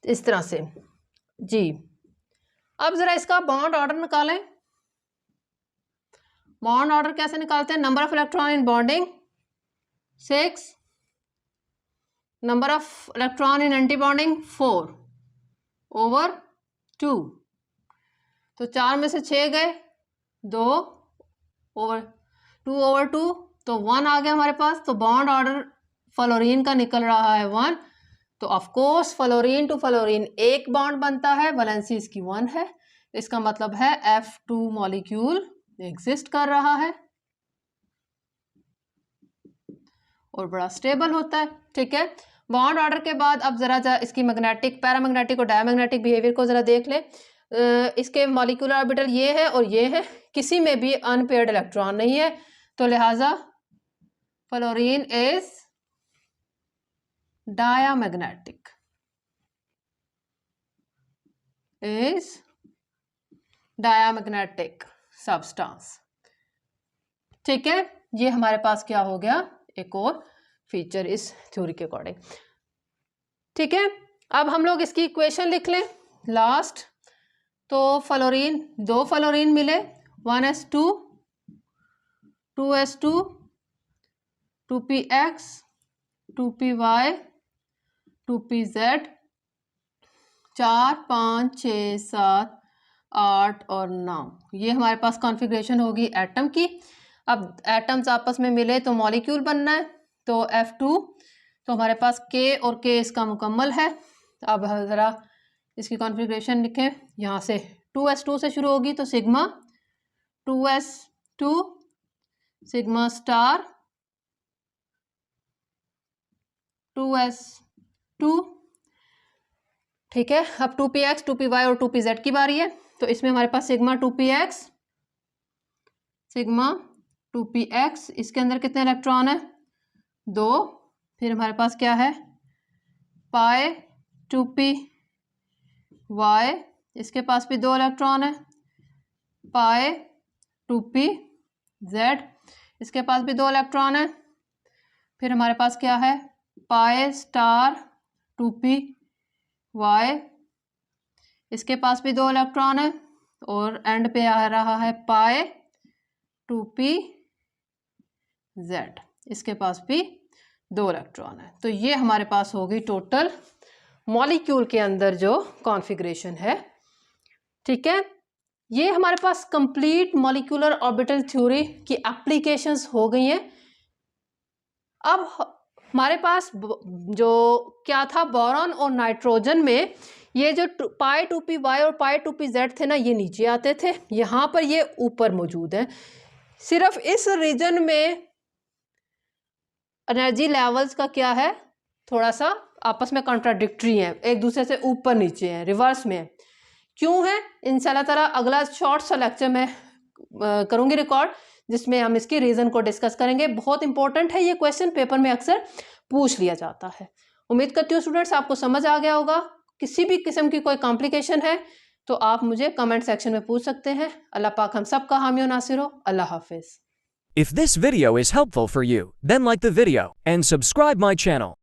इस तरह से जी। अब जरा इसका बॉन्ड ऑर्डर निकालें। बॉन्ड ऑर्डर कैसे निकालते हैं, number of electron in bonding 6, number of electron in anti bonding 4 over 2। तो 4 में से 6 गए, 2 ओवर 2 ओवर 2, तो 1 आ गया हमारे पास। तो बॉन्ड ऑर्डर फ्लोरीन का निकल रहा है 1। तो of course fluorine to fluorine एक बॉन्ड बनता है, वैलेंसी इसकी 1 है। इसका मतलब है F2 मॉलिक्यूल एग्जिस्ट कर रहा है और बड़ा स्टेबल होता है। ठीक है, बॉन्ड ऑर्डर के बाद अब जरा इसकी मैग्नेटिक, पैरामैग्नेटिक और डायमैग्नेटिक बिहेवियर को जरा देख लें। इसके मॉलिक्यूलर ऑर्बिटल ये है और ये है, किसी में भी अनपेयर्ड इलेक्ट्रॉन नहीं है, तो लिहाजा fluorine is diamagnetic, is diamagnetic substance. ठीक है, ये हमारे पास क्या हो गया, एक और फीचर इस थ्योरी के अकॉर्डिंग। ठीक है, अब हम लोग इसकी इक्वेशन लिख लें लास्ट। तो फ्लोरीन, 2 फ्लोरीन मिले, 1s2 2s2 2px 2py 2pz, 4 5 6 7 8 और 9, ये हमारे पास कॉन्फ़िगरेशन होगी एटम की। अब एटम्स आपस में मिले तो मॉलिक्यूल बनना है, तो F2, तो हमारे पास K और K इसका मुकम्मल है। अब ज़रा इसकी कॉन्फ़िगरेशन लिखें, यहाँ से 2s2 से शुरू होगी, तो sigma 2s2 sigma star 2s2। ठीक है, अब 2px 2py और 2pz की बारी है। तो इसमें हमारे पास सिग्मा 2px सिग्मा 2px, इसके अंदर कितने इलेक्ट्रॉन है, 2। फिर हमारे पास क्या है, पाई 2py, इसके पास भी 2 इलेक्ट्रॉन है, पाई 2pz, इसके पास भी 2 इलेक्ट्रॉन है। फिर हमारे पास क्या है, पाई स्टार 2py, इसके पास भी 2 इलेक्ट्रॉन है, और एंड पे आ रहा है पाई 2pz, इसके पास भी 2 इलेक्ट्रॉन है। तो ये हमारे पास होगी टोटल मॉलिक्यूल के अंदर जो कॉन्फ़िगरेशन है। ठीक है, ये हमारे पास कंप्लीट मॉलिक्यूलर ऑर्बिटल थ्योरी की एप्लीकेशंस हो गई हैं। अब हमारे पास जो क्या था, बोरॉन और नाइट्रोजन में ये जो पाई 2py और पाई 2pz थे ना, ये नीचे आते थे, यहाँ पर ये ऊपर मौजूद हैं। सिर्फ इस रीजन में एनर्जी लेवल्स का क्या है, थोड़ा सा आपस में कॉन्ट्राडिक्टरी है, एक दूसरे से ऊपर नीचे हैं, रिवर्स में है। क्यों है, इंशाल्लाह ताला अगला शॉर्ट सा लेक्चर में करूँगी रिकॉर्ड, जिसमें हम इसकी रीज़न को डिस्कस करेंगे। बहुत इंपॉर्टेंट है ये क्वेश्चन, पेपर में अक्सर पूछ लिया जाता है। उम्मीद करती हूँ स्टूडेंट्स आपको समझ आ गया होगा। किसी भी किस्म की कोई कॉम्प्लिकेशन है तो आप मुझे कमेंट सेक्शन में पूछ सकते हैं। अल्लाह पाक हम सब का हामी और नासिर हो। अल्लाह हाफिज़। If this video is helpful for you, then like the video and subscribe my channel.